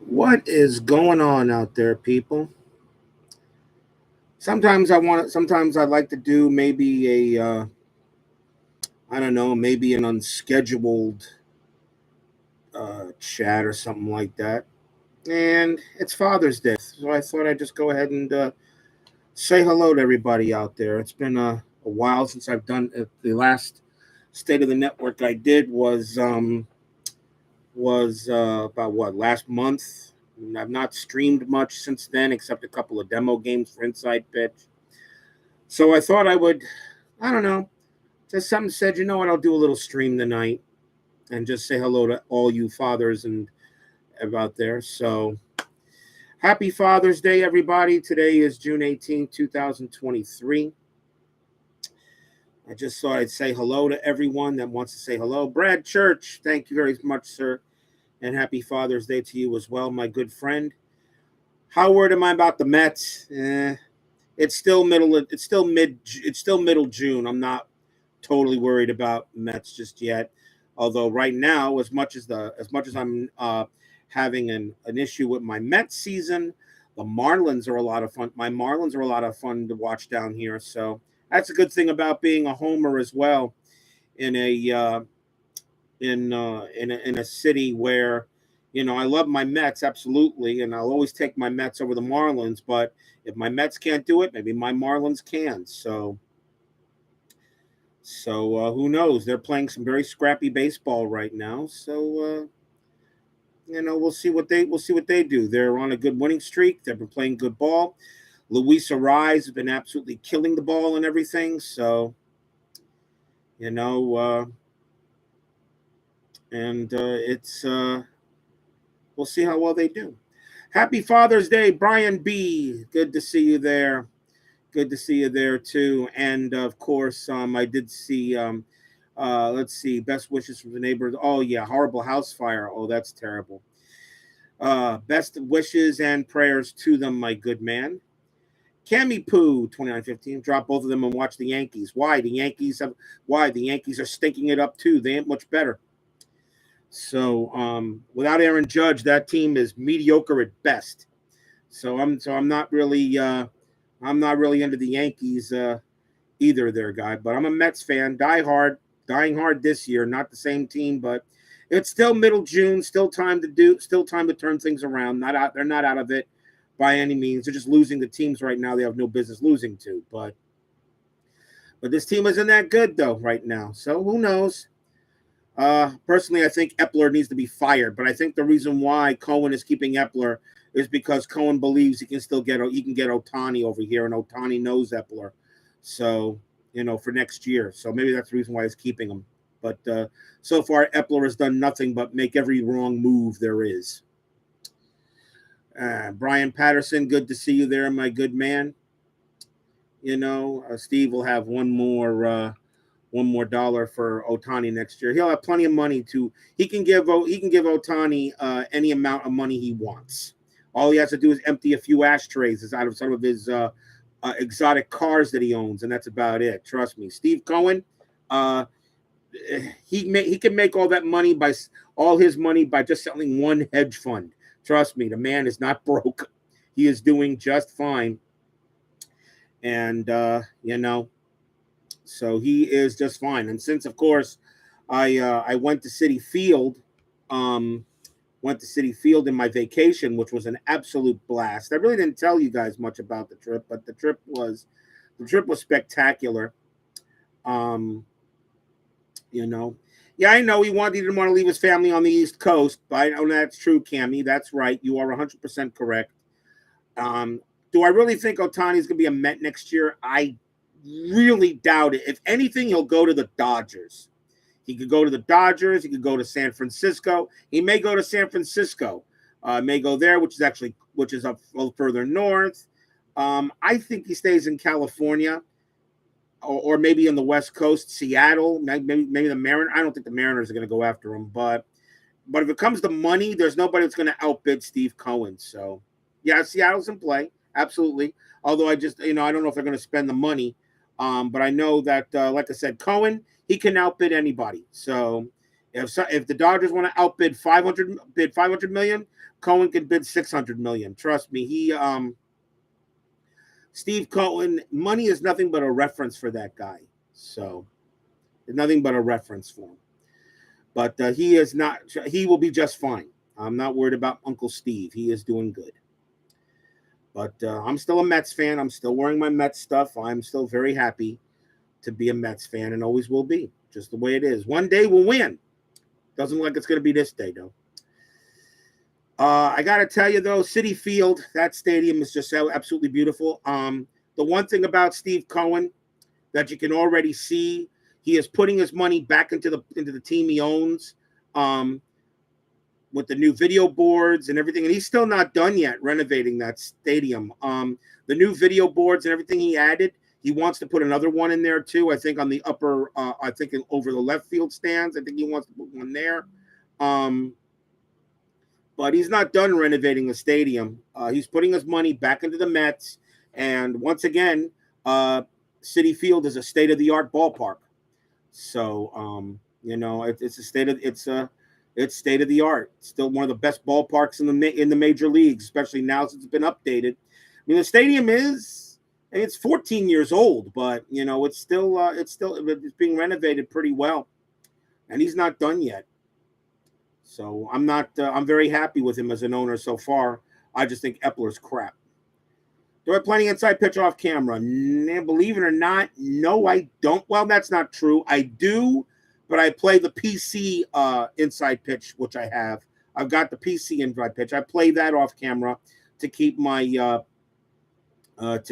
What is going on out there, people? Sometimes I'd like to do maybe I don't know, maybe an unscheduled chat or something like that. And it's Father's Day, so I thought I'd just go ahead and say hello to everybody out there. It's been a while since I've done the last State of the Network I did was about what, last month. And I've not streamed much since then, except a couple of demo games for Inside Pitch. So I thought I don't know, just something said, you know what, I'll do a little stream tonight and just say hello to all you fathers and out there. So happy Father's Day, everybody. Today is June 18th, 2023. I just thought I'd say hello to everyone that wants to say hello. Brad Church, thank you very much, sir. And happy Father's Day to you as well, my good friend. How worried am I about the Mets? It's still middle June. I'm not totally worried about Mets just yet. Although right now, as much as I'm having an issue with my Mets season, the Marlins are a lot of fun. My Marlins are a lot of fun to watch down here. So that's a good thing about being a homer as well in a in a city where, you know, I love my Mets absolutely, and I'll always take my Mets over the Marlins. But if my Mets can't do it, maybe my Marlins can. So who knows? They're playing some very scrappy baseball right now. So you know, we'll see what they do. They're on a good winning streak. They've been playing good ball. Luis Ariz has been absolutely killing the ball and everything. So, you know, it's we'll see how well they do. Happy Father's Day, Brian B. Good to see you there. Good to see you there too. And of course, I did see. Let's see. Best wishes from the neighbors. Oh yeah, horrible house fire. Oh, that's terrible. Best wishes and prayers to them, my good man. Cammy Poo 2915. Drop both of them and watch the Yankees. Why the Yankees are stinking it up too. They ain't much better. So without Aaron Judge, that team is mediocre at best. So I'm not really into the Yankees either, there, guy. But I'm a Mets fan, dying hard this year. Not the same team, but it's still middle June. Still time to turn things around. They're not out of it by any means. They're just losing the teams right now they have no business losing to. But this team isn't that good though right now. So who knows? Personally, I think Epler needs to be fired, but I think the reason why Cohen is keeping Epler is because Cohen believes he can get Ohtani over here, and Ohtani knows Epler, so you know, for next year. So maybe that's the reason why he's keeping him. But so far, Epler has done nothing but make every wrong move there is. Brian Patterson, good to see you there, my good man. You know, Steve will have one more dollar for Ohtani next year. He'll have plenty of money he can give Ohtani any amount of money he wants. All he has to do is empty a few ashtrays out of some of his exotic cars that he owns, and that's about it. Trust me, Steve Cohen, he can make all his money by just selling one hedge fund. Trust me, the man is not broke. He is doing just fine, and you know. So he is just fine. And since, of course, I went to Citi Field, in my vacation, which was an absolute blast. I really didn't tell you guys much about the trip, but the trip was spectacular. You know, yeah, I know he didn't want to leave his family on the East Coast, but I know that's true, Cammy. That's right. You are 100% correct. Do I really think Ohtani is going to be a Met next year? I really doubt it. If anything, he'll go to the Dodgers. He could go to the Dodgers. He could go to San Francisco. He may go to San Francisco. May go there, which is up a little further north. I think he stays in California, or maybe on the West Coast, Seattle. Maybe the Mariners. I don't think the Mariners are going to go after him, but if it comes to money, there's nobody that's going to outbid Steve Cohen. So yeah, Seattle's in play, absolutely. Although I don't know if they're going to spend the money But I know that, like I said, Cohen, he can outbid anybody. So if the Dodgers want to outbid 500 million, Cohen can bid 600 million. Trust me, Steve Cohen, money is nothing but a reference for that guy. So it's nothing but a reference for him. But he is not. He will be just fine. I'm not worried about Uncle Steve. He is doing good. But I'm still a Mets fan. I'm still wearing my Mets stuff. I'm still very happy to be a Mets fan and always will be. Just the way it is. One day we'll win. Doesn't look like it's going to be this day, though. I got to tell you, though, Citi Field, that stadium is just absolutely beautiful. The one thing about Steve Cohen that you can already see, he is putting his money back into the team he owns, with the new video boards and everything. And he's still not done yet renovating that stadium. The new video boards and everything he added, he wants to put another one in there too. I think on the upper, I think over the left field stands. I think he wants to put one there. But he's not done renovating the stadium. He's putting his money back into the Mets. And once again, Citi Field is a state-of-the-art ballpark. So, it's state-of-the-art. It's still one of the best ballparks in the major leagues, especially now since it's been updated. I mean, the stadium it's 14 years old, but it's being renovated pretty well, and he's not done yet. So I'm very happy with him as an owner so far. I just think Epler's crap. Do I have plenty inside pitch off camera? Believe it or not, no, I don't. Well, that's not true. I do, but I play the PC inside pitch, which I have. I've got the PC inside pitch. I play that off camera to keep my what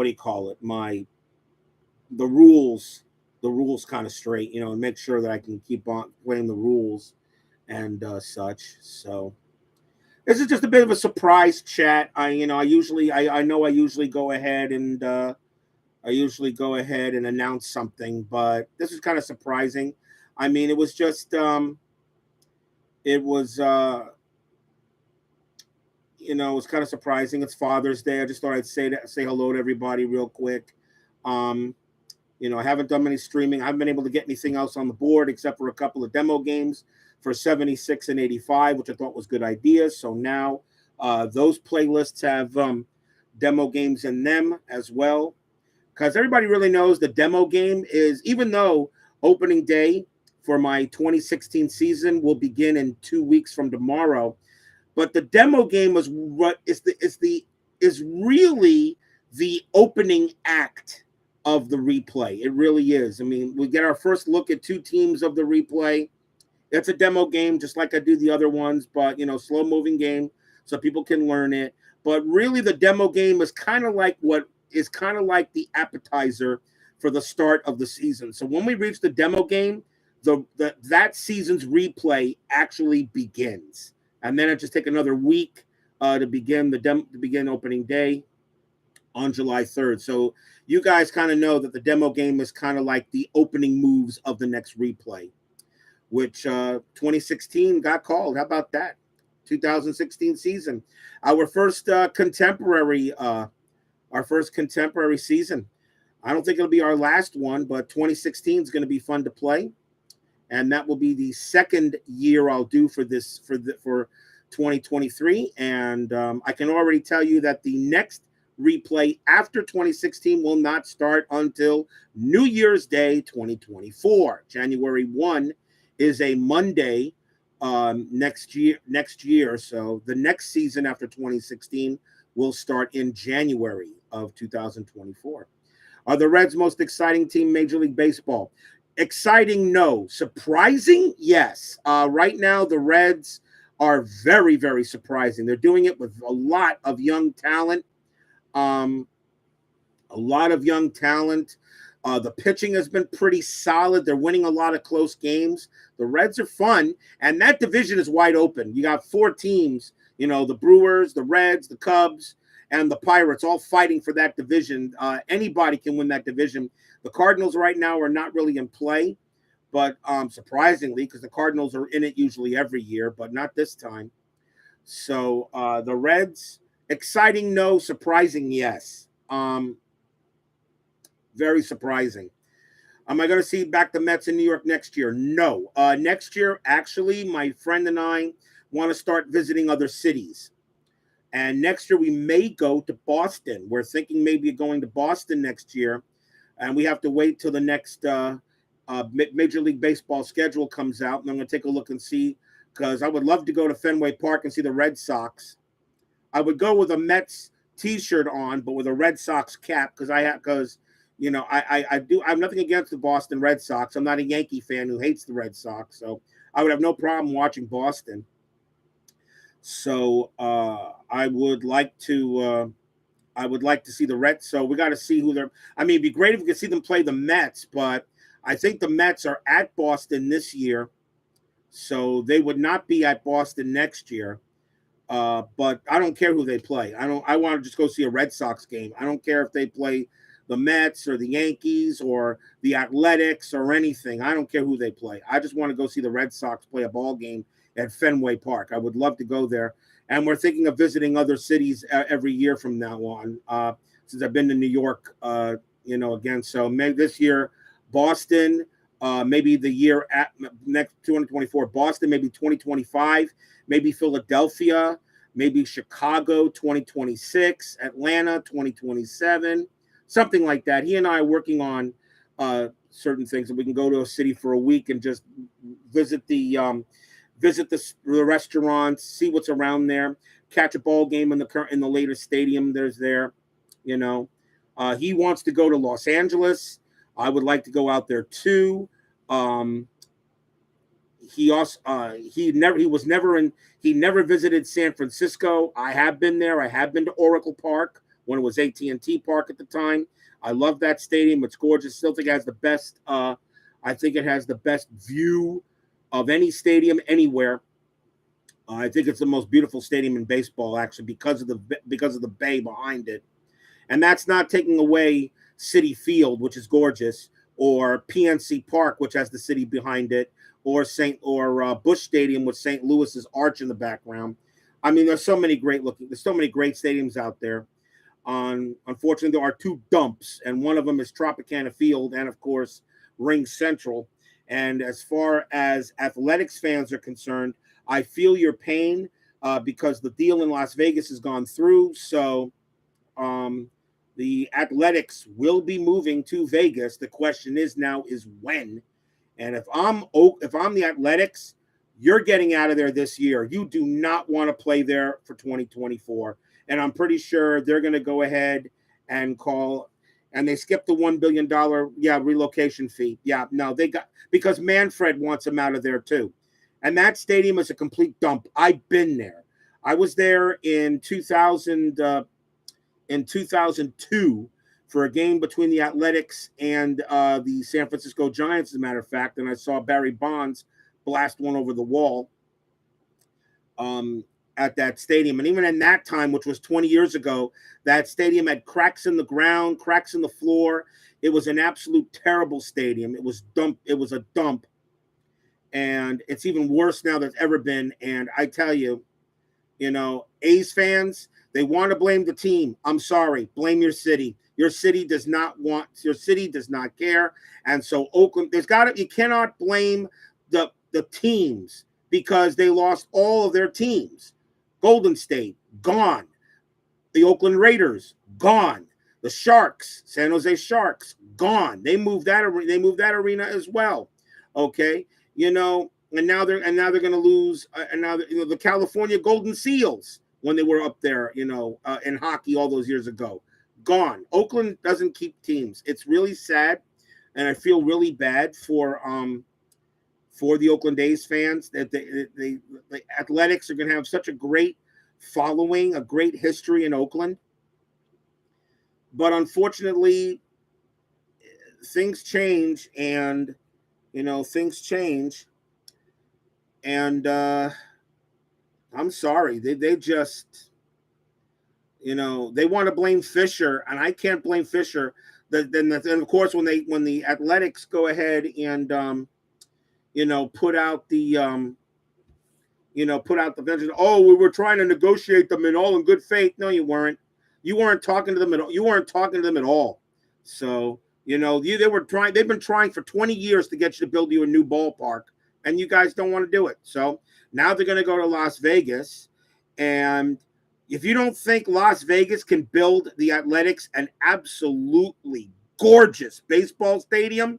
do you call it? The rules kind of straight, and make sure that I can keep on playing the rules and such. So this is just a bit of a surprise chat. I usually go ahead and announce something, but this is kind of surprising. I mean, it was just it was kind of surprising. It's Father's Day. I just thought I'd say hello to everybody real quick. I haven't done many streaming. I haven't been able to get anything else on the board except for a couple of demo games for 76 and 85, which I thought was good ideas. So now those playlists have demo games in them as well. Because everybody really knows the demo game is, even though opening day for my 2016 season will begin in 2 weeks from tomorrow, but the demo game is really the opening act of the replay. It really is. I mean, we get our first look at two teams of the replay. It's a demo game, just like I do the other ones, but slow moving game so people can learn it. But really, the demo game is kind of like the appetizer for the start of the season. So when we reach the demo game, that season's replay actually begins, and then it just take another week to begin opening day on July 3rd. So you guys kind of know that the demo game is kind of like the opening moves of the next replay, which 2016 got called. How about that? 2016 season, our first contemporary season. I don't think it'll be our last one, but 2016 is going to be fun to play, and that will be the second year I'll do for 2023. And I can already tell you that the next replay after 2016 will not start until New Year's Day 2024. January 1 is a Monday next year. So the next season after 2016 will start in January of 2024. Are the Reds most exciting team in Major League Baseball? Exciting, no. Surprising, yes. Right now, the Reds are very, very surprising. They're doing it with a lot of young talent. The pitching has been pretty solid. They're winning a lot of close games. The Reds are fun, and that division is wide open. You got four teams, the Brewers, the Reds, the Cubs, and the Pirates all fighting for that division. Anybody can win that division. The Cardinals right now are not really in play, but surprisingly, because the Cardinals are in it usually every year, but not this time. So the Reds Exciting, no. Surprising, yes. Very surprising. Am I going to see back the Mets in New York next year? No. Next year, actually, my friend and I want to start visiting other cities. And next year, we may go to Boston. We're thinking maybe going to Boston next year. And we have to wait till the next Major League Baseball schedule comes out. And I'm going to take a look and see, because I would love to go to Fenway Park and see the Red Sox. I would go with a Mets T-shirt on, but with a Red Sox cap, because I have nothing against the Boston Red Sox. I'm not a Yankee fan who hates the Red Sox, so I would have no problem watching Boston. So I would like to see the Reds. So we got to see who they're. I mean, it'd be great if we could see them play the Mets, but I think the Mets are at Boston this year, so they would not be at Boston next year. But I don't care who they play. I want to just go see a Red Sox game. I don't care if they play the Mets or the Yankees or the Athletics or anything. I don't care who they play. I just want to go see the Red Sox play a ball game at Fenway Park. I would love to go there. And we're thinking of visiting other cities every year from now on. Since I've been to New York, again. So maybe this year, Boston. Maybe the year at next 2024, Boston. Maybe 2025. Maybe Philadelphia. Maybe Chicago 2026. Atlanta 2027. Something like that. He and I are working on certain things, and we can go to a city for a week and just visit the restaurants, see what's around there, catch a ball game in the latest stadium there's there. He wants to go to Los Angeles. I would like to go out there too. He never visited San Francisco. I have been there. I have been to Oracle Park when it was AT&T Park at the time. I love that stadium. It's gorgeous. Still think it has the best. I think it has the best view of any stadium anywhere. I think it's the most beautiful stadium in baseball, actually, because of the bay behind it. And that's not taking away Citi Field, which is gorgeous, or PNC Park, which has the city behind it, or Busch Stadium with St. Louis's arch in the background. I mean, there's so many great stadiums out there. Unfortunately, there are two dumps, and one of them is Tropicana Field, and of course, Ring Central. And as far as athletics fans are concerned, I feel your pain because the deal in Las Vegas has gone through. So the Athletics will be moving to Vegas. The question is when. And if I'm the Athletics, you're getting out of there this year. You do not want to play there for 2024. And I'm pretty sure they're going to go ahead and they skipped the $1 billion relocation fee. Yeah, no, because Manfred wants them out of there too. And that stadium is a complete dump. I've been there. I was there in 2002 for a game between the Athletics and the San Francisco Giants, as a matter of fact, and I saw Barry Bonds blast one over the wall at that stadium. And even in that time, which was 20 years ago, that stadium had cracks in the ground, cracks in the floor. It was an absolute terrible stadium. It was a dump. And it's even worse now than it's ever been. And I tell you, A's fans, they want to blame the team. I'm sorry. Blame your city. Your city does not care. And so Oakland, you cannot blame the teams because they lost all of their teams. Golden State, gone. The Oakland Raiders, gone. The Sharks, San Jose Sharks, gone. They moved that arena as well. Okay. And now they're going to lose. And now the California Golden Seals, when they were up there, in hockey all those years ago, gone. Oakland doesn't keep teams. It's really sad, and I feel really bad for the Oakland A's fans that the Athletics are going to have such a great following, a great history in Oakland, but unfortunately, things change, and things change, and I'm sorry, they just. They want to blame Fisher, and I can't blame Fisher. Then of course, when the Athletics go ahead and put out the put out the vengeance. Oh, we were trying to negotiate them in all in good faith. No, you weren't. You weren't talking to them at all. You weren't talking to them at all. So, they were trying. They've been trying for 20 years to get you to build you a new ballpark, and you guys don't want to do it. So now they're going to go to Las Vegas, and if you don't think Las Vegas can build the Athletics an absolutely gorgeous baseball stadium,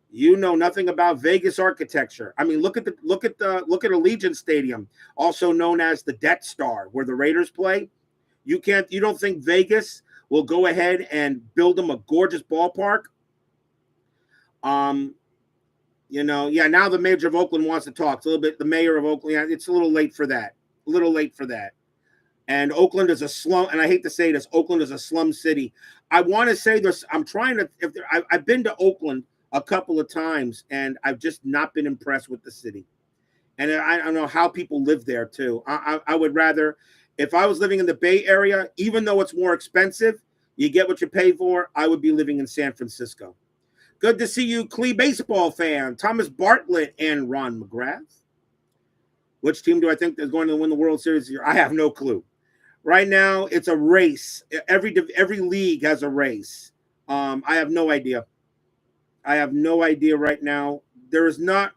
you know nothing about Vegas architecture. I mean, look at Allegiant Stadium, also known as the Death Star, where the Raiders play. You don't think Vegas will go ahead and build them a gorgeous ballpark? Now the mayor of Oakland wants to talk. It's a little bit, the mayor of Oakland, it's a little late for that. And Oakland is a slum, and I hate to say this, Oakland is a slum city. I want to say this, I've been to Oakland a couple of times, and I've just not been impressed with the city. And I don't know how people live there, too. I would rather, if I was living in the Bay Area, even though it's more expensive, you get what you pay for, I would be living in San Francisco. Good to see you, Clee baseball fan, Thomas Bartlett and Ron McGrath. Which team do I think is going to win the World Series this year? I have no clue. Right now, it's a race. Every league has a race. I have no idea. Right now. There is not.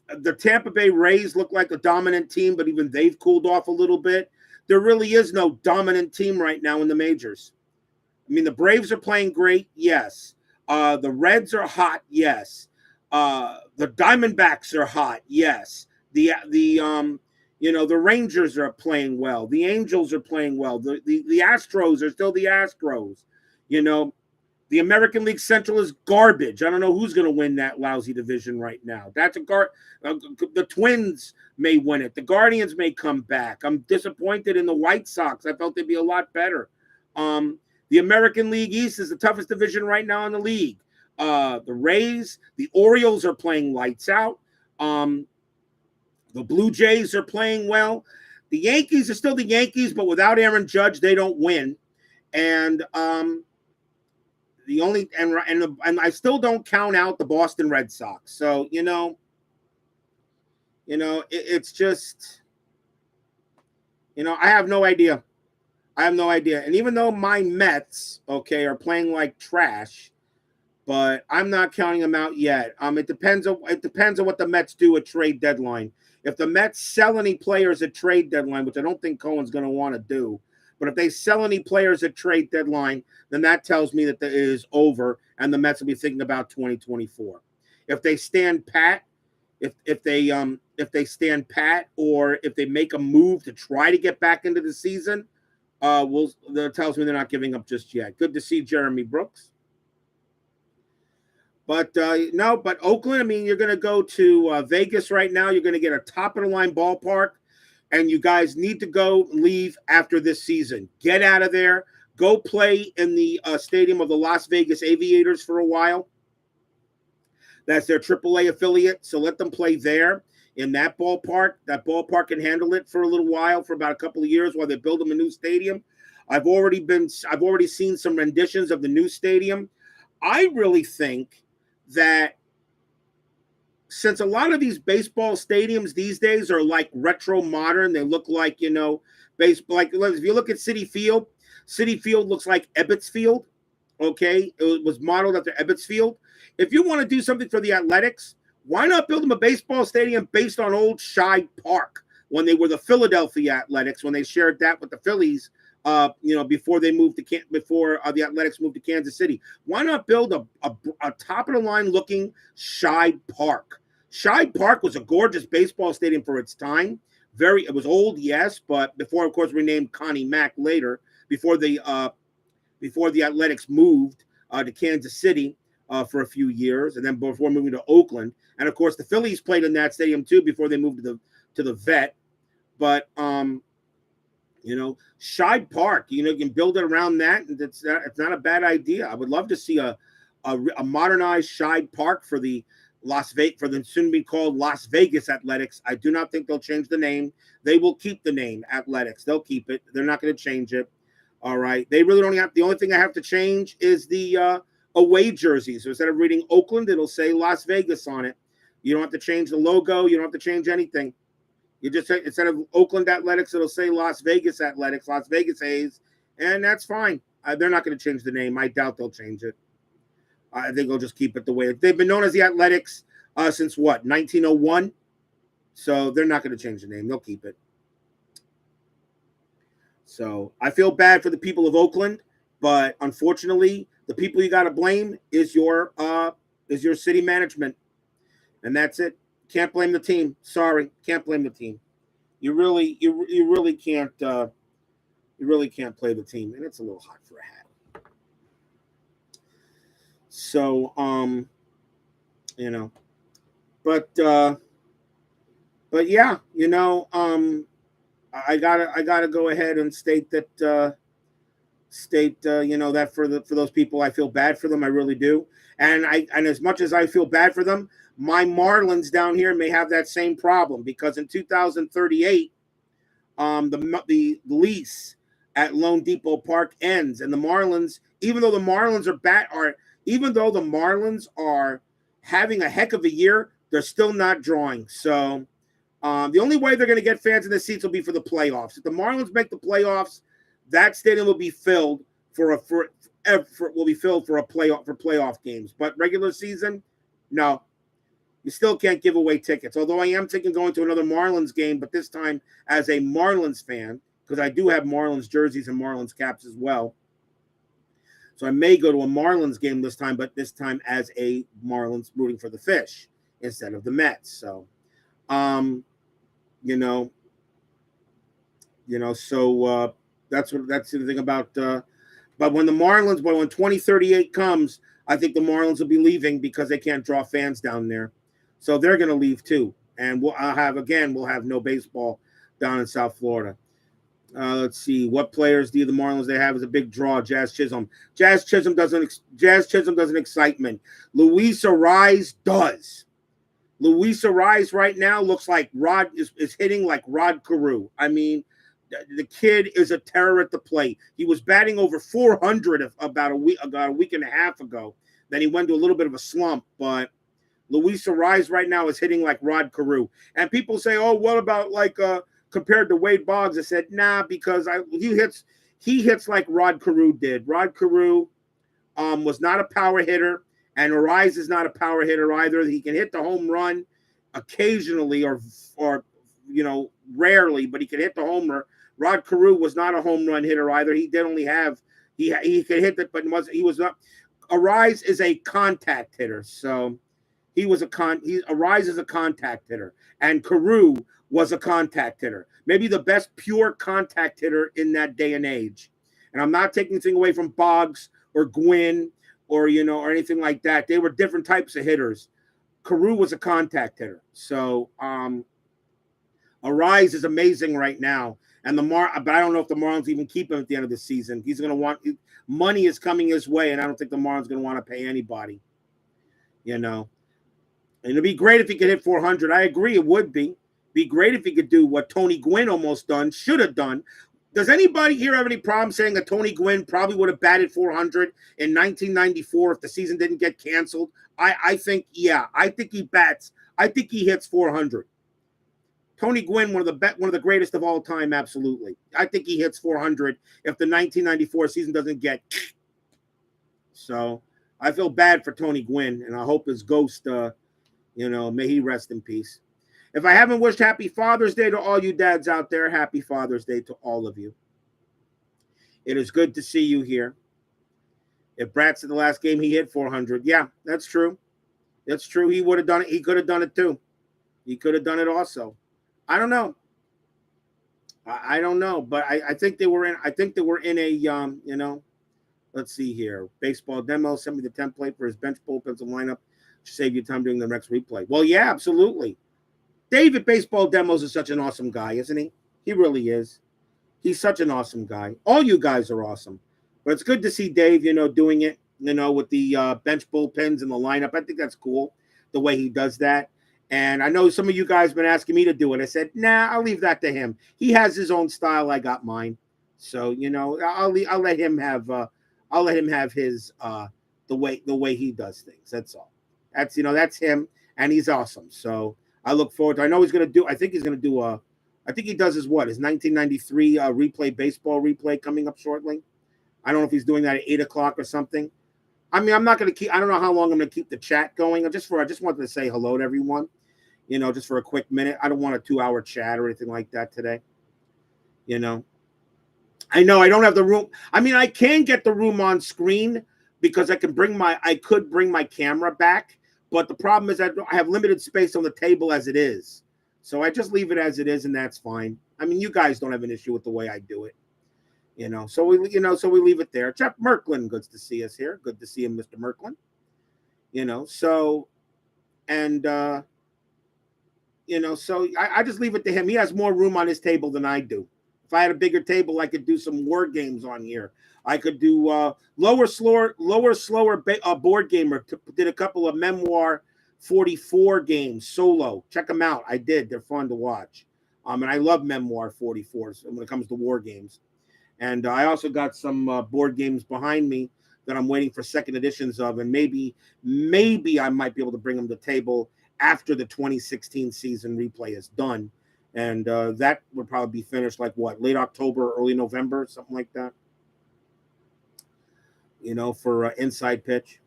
The Tampa Bay Rays look like a dominant team, but even they've cooled off a little bit. There really is no dominant team right now in the majors. I mean, the Braves are playing great, yes. The Reds are hot, yes. The Diamondbacks are hot, yes. The Rangers are playing well. The Angels are playing well. The Astros are still the Astros. The American League Central is garbage. I don't know who's going to win that lousy division right now. The Twins may win it. The Guardians may come back. I'm disappointed in the White Sox. I felt they'd be a lot better. The American League East is the toughest division right now in the league. The Rays, the Orioles are playing lights out. The Blue Jays are playing well. The Yankees are still the Yankees, but without Aaron Judge, they don't win. And I still don't count out the Boston Red Sox. So it's just I have no idea. And even though my Mets, are playing like trash, but I'm not counting them out yet. It depends on what the Mets do at trade deadline. If the Mets sell any players at trade deadline, which I don't think Cohen's going to want to do, but if they sell any players at trade deadline, then that tells me that it is over, and the Mets will be thinking about 2024. If they stand pat, if they stand pat, or if they make a move to try to get back into the season, that tells me they're not giving up just yet. Good to see Jeremy Brooks. But but Oakland, I mean, you're going to go to Vegas right now. You're going to get a top-of-the-line ballpark, and you guys need to leave after this season. Get out of there. Go play in the stadium of the Las Vegas Aviators for a while. That's their AAA affiliate, so let them play there in that ballpark. That ballpark can handle it for a little while, for about a couple of years while they build them a new stadium. I've already seen some renditions of the new stadium. I really think that since a lot of these baseball stadiums these days are like retro modern, they look like, baseball. Like if you look at Citi Field looks like Ebbets Field. Okay, it was modeled after Ebbets Field. If you want to do something for the Athletics, why not build them a baseball stadium based on old Scheid Park when they were the Philadelphia Athletics, when they shared that with the Phillies, before they moved to the Athletics moved to Kansas City. Why not build a top of the line looking Scheid Park? Scheid Park was a gorgeous baseball stadium for its time. It was old, yes, but before, of course, renamed Connie Mack later, before the Athletics moved to Kansas City for a few years, and then before moving to Oakland. And of course, the Phillies played in that stadium too before they moved to the Vet. But Scheid Park, you can build it around that, and it's not a bad idea. I would love to see a modernized Scheid Park for the soon to be called Las Vegas Athletics. I do not think they'll change the name. They will keep the name Athletics. They'll keep it. They're not going to change it. All right. They really don't have. The only thing I have to change is the away jersey. So instead of reading Oakland, it'll say Las Vegas on it. You don't have to change the logo. You don't have to change anything. You just say, instead of Oakland Athletics, it'll say Las Vegas Athletics, Las Vegas A's, and that's fine. They're not going to change the name. I doubt they'll change it. I think they'll just keep it the way they've been known as the Athletics since what, 1901. So they're not going to change the name. They'll keep it. So I feel bad for the people of Oakland, but unfortunately, the people you got to blame is your city management, and that's it. Can't blame the team. Sorry, can't blame the team. You really can't. You really can't play the team, and it's a little hot for a hat. So, but yeah, I gotta go ahead and state that that for those people, I feel bad for them. I really do. And as much as I feel bad for them, my Marlins down here may have that same problem, because in 2038, the lease at Lone Depot Park ends, and the Marlins, even though the Marlins are having a heck of a year, they're still not drawing. So the only way they're going to get fans in the seats will be for the playoffs. If the Marlins make the playoffs, that stadium will be filled for playoff games. But regular season, no. You still can't give away tickets. Although I am thinking going to another Marlins game, but this time as a Marlins fan, because I do have Marlins jerseys and Marlins caps as well. So I may go to a Marlins game this time, but this time as a Marlins rooting for the Fish instead of the Mets. So, so that's the thing about. But when 2038 comes, I think the Marlins will be leaving because they can't draw fans down there. So they're going to leave too, and we'll have no baseball down in South Florida. Let's see, what players do the Marlins they have is a big draw. Jazz Chisholm doesn't excite me. Luis Ariz does. Luis Ariz right now looks like Rod is hitting like Rod Carew. I mean, the kid is a terror at the plate. He was batting over 400 about a week and a half ago. Then he went to a little bit of a slump, but Luis Ariz right now is hitting like Rod Carew. And people say, "Oh, what about compared to Wade Boggs?" I said, "Nah, because he hits like Rod Carew did. Rod Carew was not a power hitter, and Ariz is not a power hitter either. He can hit the home run occasionally or rarely, but he can hit the homer. Rod Carew was not a home run hitter either. He did only have he could hit it, but he was not. Ariz is a contact hitter, so." Ariz is a contact hitter, and Carew was a contact hitter. Maybe the best pure contact hitter in that day and age. And I'm not taking anything away from Boggs or Gwynn or anything like that. They were different types of hitters. Carew was a contact hitter. So Ariz is amazing right now. And but I don't know if the Marlins even keep him at the end of the season. He's going to want money is coming his way, and I don't think the Marlins going to want to pay anybody. And it'd be great if he could hit 400. I agree, it would be. Be great if he could do what Tony Gwynn should have done. Does anybody here have any problem saying that Tony Gwynn probably would have batted 400 in 1994 if the season didn't get canceled? I think he hits 400. Tony Gwynn, one of the greatest of all time, absolutely. I think he hits 400 if the 1994 season doesn't get. So I feel bad for Tony Gwynn, and I hope his ghost. May he rest in peace. If I haven't wished Happy Father's Day to all you dads out there, Happy Father's Day to all of you. It is good to see you here. If Bratz at the last game, he hit 400. Yeah, that's true. That's true. He would have done it. He could have done it too. He could have done it also. I don't know. I don't know, but I think they were in. I think they were in a Let's see here. Baseball demo. Send me the template for his bench bullpens and lineup. Save you time doing the next replay. Well, yeah, absolutely. David Baseball Demos is such an awesome guy, isn't he? He really is. He's such an awesome guy. All you guys are awesome. But it's good to see Dave, doing it, with the bench bullpens and the lineup. I think that's cool, the way he does that. And I know some of you guys have been asking me to do it. I said, nah, I'll leave that to him. He has his own style. I got mine. So, I'll let him have his the way he does things. That's all. That's him, and he's awesome. So I look forward to. I think he's gonna do I think he does his 1993 replay baseball replay coming up shortly. I don't know if he's doing that at 8 o'clock or something. I mean, I'm not going to keep. I don't know how long I'm going to keep the chat going. I just wanted to say hello to everyone. Just for a quick minute. I don't want a 2-hour chat or anything like that today. I know I don't have the room. I mean, I can get the room on screen because I could bring my camera back, but the problem is I have limited space on the table as it is. So I just leave it as it is, and that's fine. I mean, you guys don't have an issue with the way I do it. So we leave it there. Jeff Merklin, good to see us here. Good to see him, Mr. Merklin. So I just leave it to him. He has more room on his table than I do. If I had a bigger table, I could do some war games on here. I could do lower, slower board gamer. Did a couple of Memoir 44 games solo. Check them out. I did. They're fun to watch. And I love Memoir 44s when it comes to war games. And I also got some board games behind me that I'm waiting for second editions of, and maybe I might be able to bring them to the table after the 2016 season replay is done. And that would probably be finished late October, early November, something like that. For Inside Pitch.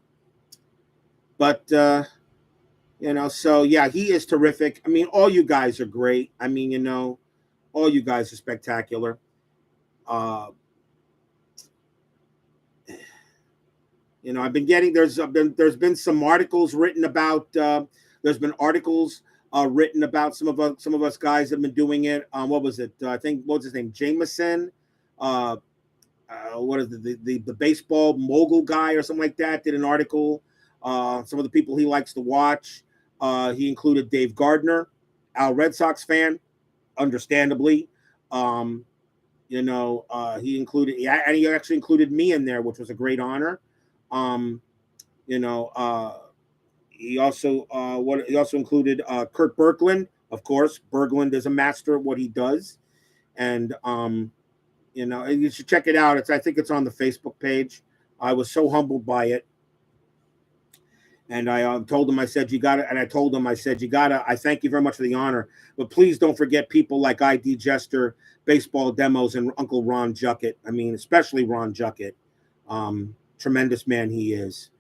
But, so yeah, he is terrific. I mean, all you guys are great. I mean, all you guys are spectacular. I've been getting, there's been some articles written about, there's been articles written about some of us guys have been doing it. What was it? I think, what was his name? Jameson. What is the baseball mogul guy or something like that did an article. Some of the people he likes to watch. He included Dave Gardner, Red Sox fan, understandably. He included, and he actually included me in there, which was a great honor. He also included Kurt Berglund, of course. Berglund is a master at what he does, and you should check it out. I think it's on the Facebook page. I was so humbled by it, and I told him, I said, you got it, and I told him, I said, you got to. I thank you very much for the honor, but please don't forget people like ID Jester, Baseball Demos, and Uncle Ron Juckett. I mean, especially Ron Juckett. Tremendous man he is.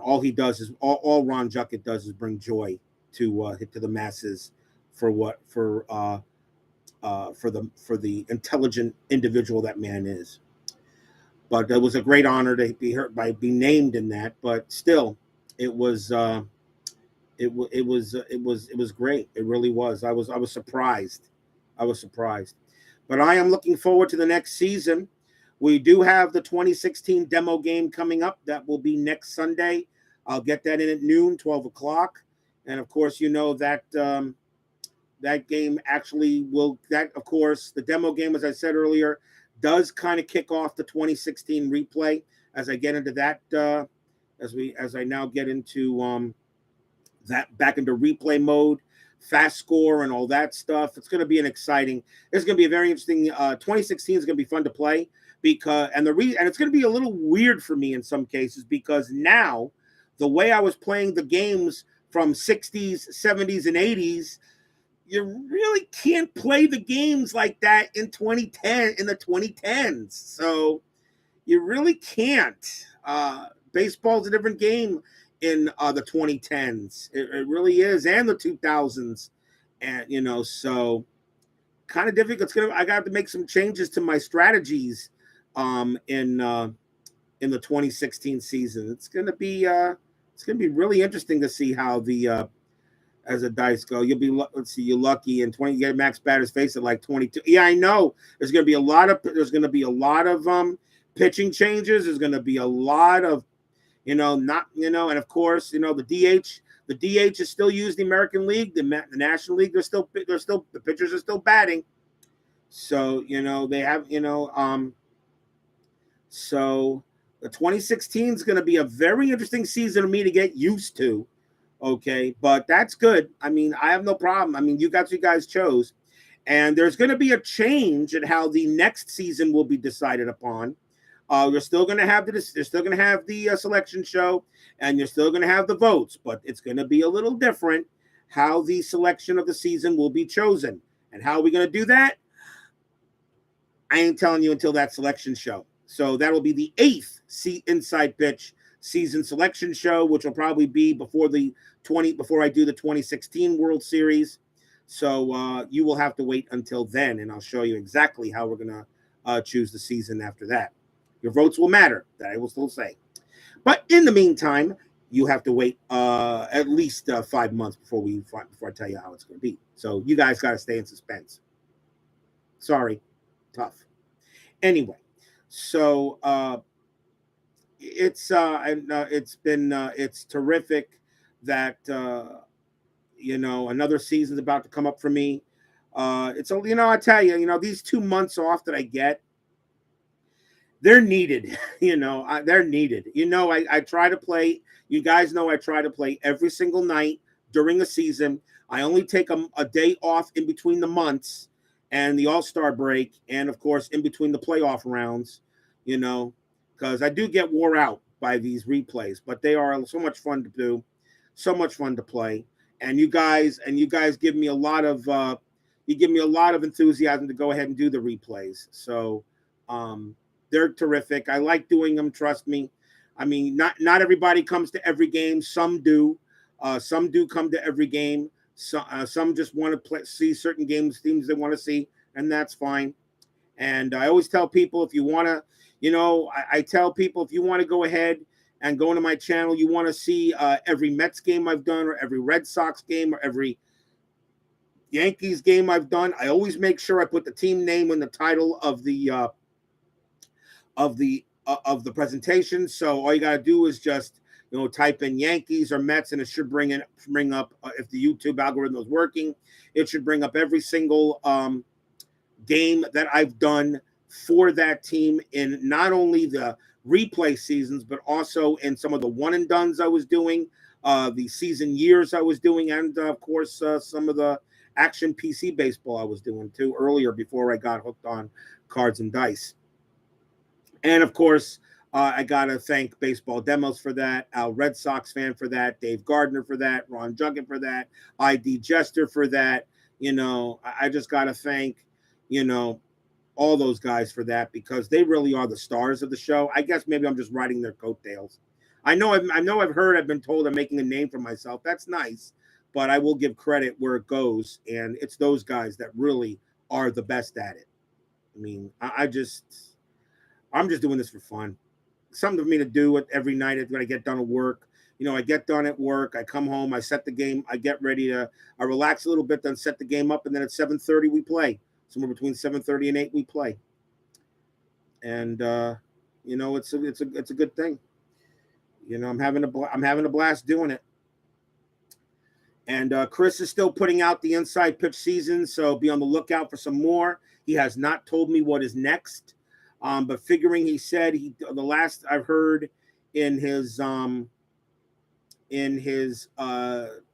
All he does is all Ron Juckett does is bring joy to the masses for the intelligent individual that man is. But it was a great honor to be named in that. But still, it was great. It really was. I was surprised. But I am looking forward to the next season. We do have the 2016 demo game coming up. That will be next Sunday. I'll get that in at noon, 12 o'clock. And, of course, that that game actually of course, the demo game, as I said earlier, does kind of kick off the 2016 replay as I get into that, as I now get into that back into replay mode, fast score and all that stuff. It's going to be it's going to be a very interesting, 2016 is going to be fun to play. And it's going to be a little weird for me in some cases, because now the way I was playing the games from 60s, 70s, and 80s, you really can't play the games like that in the 2010s. So you really can't. Baseball's a different game in the 2010s. It really is, and the 2000s, and so kind of difficult. I got to make some changes to my strategies in the 2016 season. It's gonna be really interesting to see how as the dice go. You'll be you're lucky in 20. You get max batter's face at like 22. Yeah, I know. There's gonna be a lot of pitching changes. There's gonna be a lot of and of course the DH is still used in the American League, the National League. The pitchers are still batting. So they have So the 2016 is going to be a very interesting season for me to get used to. Okay, but that's good. I mean, I have no problem. I mean, you guys chose, and there's going to be a change in how the next season will be decided upon. You're still going to have the selection show, and you're still going to have the votes, but it's going to be a little different how the selection of the season will be chosen. And how are we going to do that? I ain't telling you until that selection show. So that'll be the 8th Inside Pitch season selection show, which will probably be before I do the 2016 World Series. So you will have to wait until then, and I'll show you exactly how we're going to choose the season after that. Your votes will matter, that I will still say. But in the meantime, you have to wait at least 5 months before I tell you how it's going to be. So you guys got to stay in suspense. Sorry, tough. Anyway, so it's terrific that another season's about to come up for me. I tell you, these 2 months off that I get, they're needed. They're needed. I try to play. You guys know I try to play every single night during a season. I only take a day off in between the months and the All-Star break, and of course in between the playoff rounds, because I do get wore out by these replays, but they are so much fun to do, so much fun to play, and you guys give me a lot of enthusiasm to go ahead and do the replays. So they're terrific. I like doing them. Trust me. I mean, not everybody comes to every game. Some do. Some do come to every game. Some just want to see certain teams they want to see, and that's fine. And I always tell people, if you want to, I tell people, if you want to go ahead and go into my channel, you want to see every Mets game I've done, or every Red Sox game, or every Yankees game I've done, I always make sure I put the team name in the title of the presentation. So all you got to do is just type in Yankees or Mets, and it should bring up if the YouTube algorithm is working, it should bring up every single game that I've done for that team in not only the replay seasons, but also in some of the one and dones I was doing, the season years I was doing, and of course some of the action PC baseball I was doing too earlier before I got hooked on cards and dice. And of course, I got to thank Baseball Demos for that, Al Red Sox fan for that, Dave Gardner for that, Ron Juggett for that, ID Jester for that. I just got to thank, all those guys for that, because they really are the stars of the show. I guess maybe I'm just riding their coattails. I've been told I'm making a name for myself. That's nice, but I will give credit where it goes, and it's those guys that really are the best at it. I mean, I'm just doing this for fun. Something for me to do it every night when I get done at work. I get done at work, I come home, I set the game, I get ready I relax a little bit, then set the game up, and then at 7:30 we play. Somewhere between 7:30 and 8 we play. And it's a good thing. I'm having a blast doing it. And Chris is still putting out the Inside Pitch season, so be on the lookout for some more. He has not told me what is next. But figuring, he said the last I've heard in his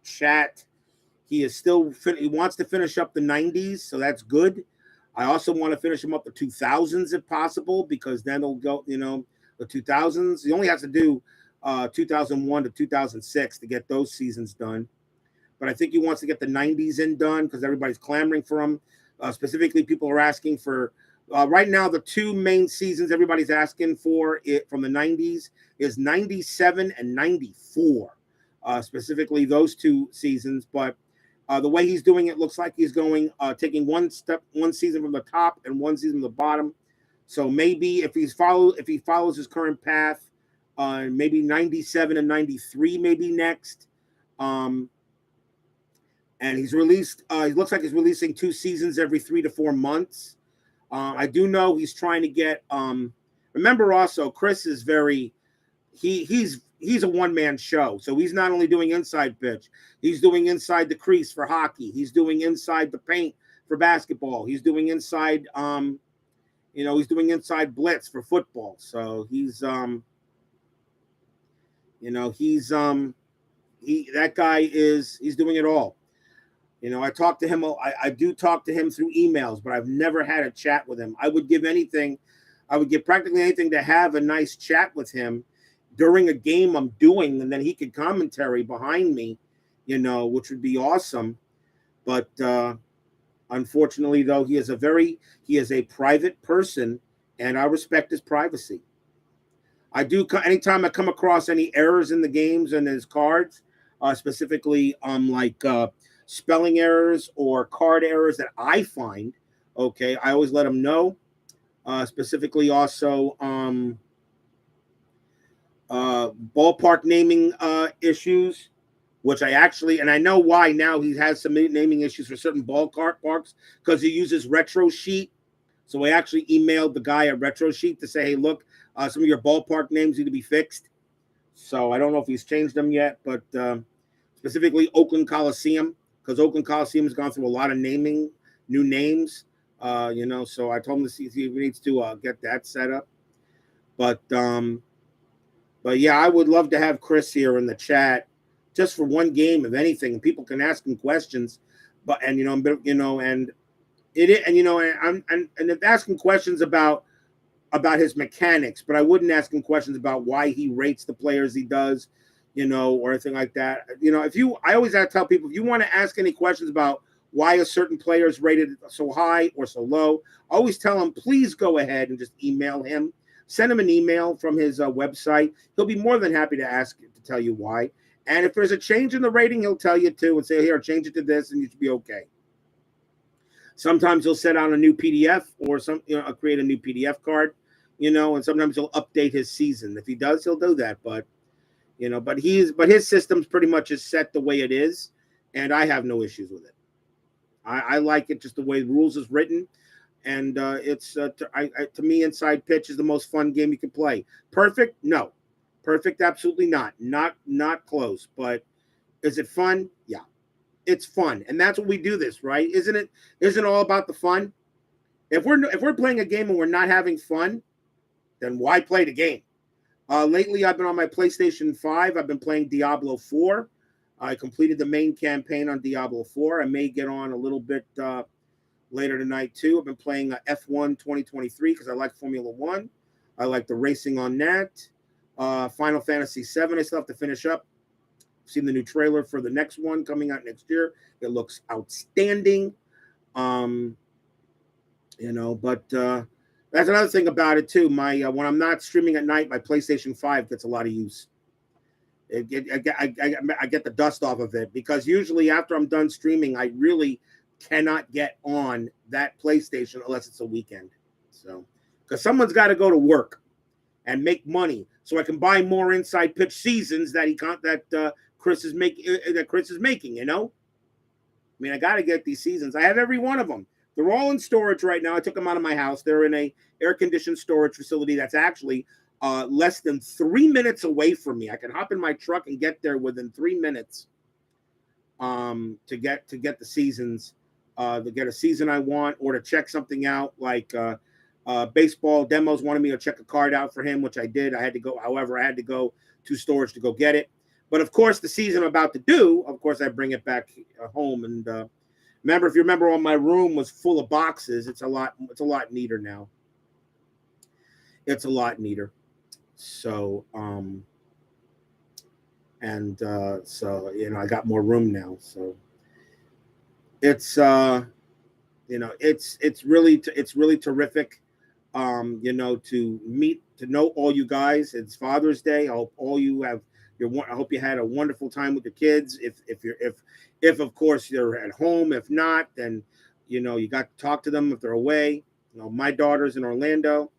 chat, he wants to finish up the 90s, so that's good. I also want to finish him up the 2000s if possible, because then it'll go, the 2000s. He only has to do 2001 to 2006 to get those seasons done. But I think he wants to get the 90s done, because everybody's clamoring for them. Specifically, people are asking for right now, the two main seasons everybody's asking for it from the 90s is 97 and 94, specifically those two seasons. But the way he's doing it looks like he's going taking one season from the top and one season from the bottom. So maybe if he follows his current path, maybe 97 and 93 maybe next. And he's released. He looks like he's releasing 2 seasons every 3 to 4 months. I do know he's trying to get. Remember, also, Chris is he's a one-man show. So he's not only doing Inside Pitch, he's doing Inside the Crease for hockey. He's doing Inside the Paint for basketball. He's doing Inside, he's doing Inside Blitz for football. So he's that guy he's doing it all. I talk to him. I do talk to him through emails, but I've never had a chat with him. I would give practically anything to have a nice chat with him during a game I'm doing, and then he could commentary behind me, which would be awesome. But Unfortunately, though, he is a private person, and I respect his privacy. I do anytime I come across any errors in the games and his cards, specifically like spelling errors or card errors that I find. Okay, I always let him know. Specifically, also ballpark naming issues, which I actually, and I know why now he has some naming issues for certain ballpark parks because he uses Retro Sheet. So I actually emailed the guy at Retro Sheet to say, hey, look, some of your ballpark names need to be fixed. So I don't know if he's changed them yet, but specifically Oakland Coliseum, because Oakland Coliseum has gone through a lot of naming, new names. So I told him to see if he needs to get that set up. But yeah, I would love to have Chris here in the chat just for one game of anything. People can ask him questions, and if asking questions about his mechanics, but I wouldn't ask him questions about why he rates the players he does, or anything like that. I always have to tell people, if you want to ask any questions about why a certain player is rated so high or so low, always tell him, please go ahead and just email him. Send him an email from his website. He'll be more than happy to tell you why. And if there's a change in the rating, he'll tell you too and say, here, change it to this and you should be okay. Sometimes he'll set out a new PDF or create a new PDF card, and sometimes he'll update his season. If he does, he'll do that. But his system's pretty much is set the way it is, and I have no issues with it. I like it just the way the rules is written. And to me, Inside Pitch is the most fun game you can play. Perfect? No. Perfect? Absolutely not. Not close. But is it fun? Yeah. It's fun. And that's what we do this, right? Isn't it? Isn't it all about the fun? If we're playing a game and we're not having fun, then why play the game? Lately, I've been on my PlayStation 5. I've been playing Diablo 4. I completed the main campaign on Diablo 4. I may get on a little bit later tonight too. I've been playing F1 2023 because I like Formula One. I like the racing on that. Final Fantasy 7. I still have to finish up. I've seen the new trailer for the next one coming out next year. It looks outstanding. But that's another thing about it too. My when I'm not streaming at night, my PlayStation 5 gets a lot of use. I get the dust off of it because usually after I'm done streaming, I really cannot get on that PlayStation unless it's a weekend. So, because someone's got to go to work and make money, so I can buy more Inside Pitch seasons that Chris is making. I mean, I got to get these seasons. I have every one of them. They're all in storage right now. I took them out of my house. They're in a air-conditioned storage facility that's actually less than 3 minutes away from me. I can hop in my truck and get there within 3 minutes to get the seasons, to get a season I want, or to check something out like baseball demos wanted me to check a card out for him, which I did. I had to go to storage to go get it. But of course, the season I'm about to do, of course, I bring it back home. And if you remember, when my room was full of boxes, it's a lot neater now. It's a lot neater. So, I got more room now. So it's it's really terrific. To know all you guys. It's Father's Day. I hope all you have I hope you had a wonderful time with the kids. If of course you're at home. If not, then you got to talk to them if they're away. My daughter's in Orlando,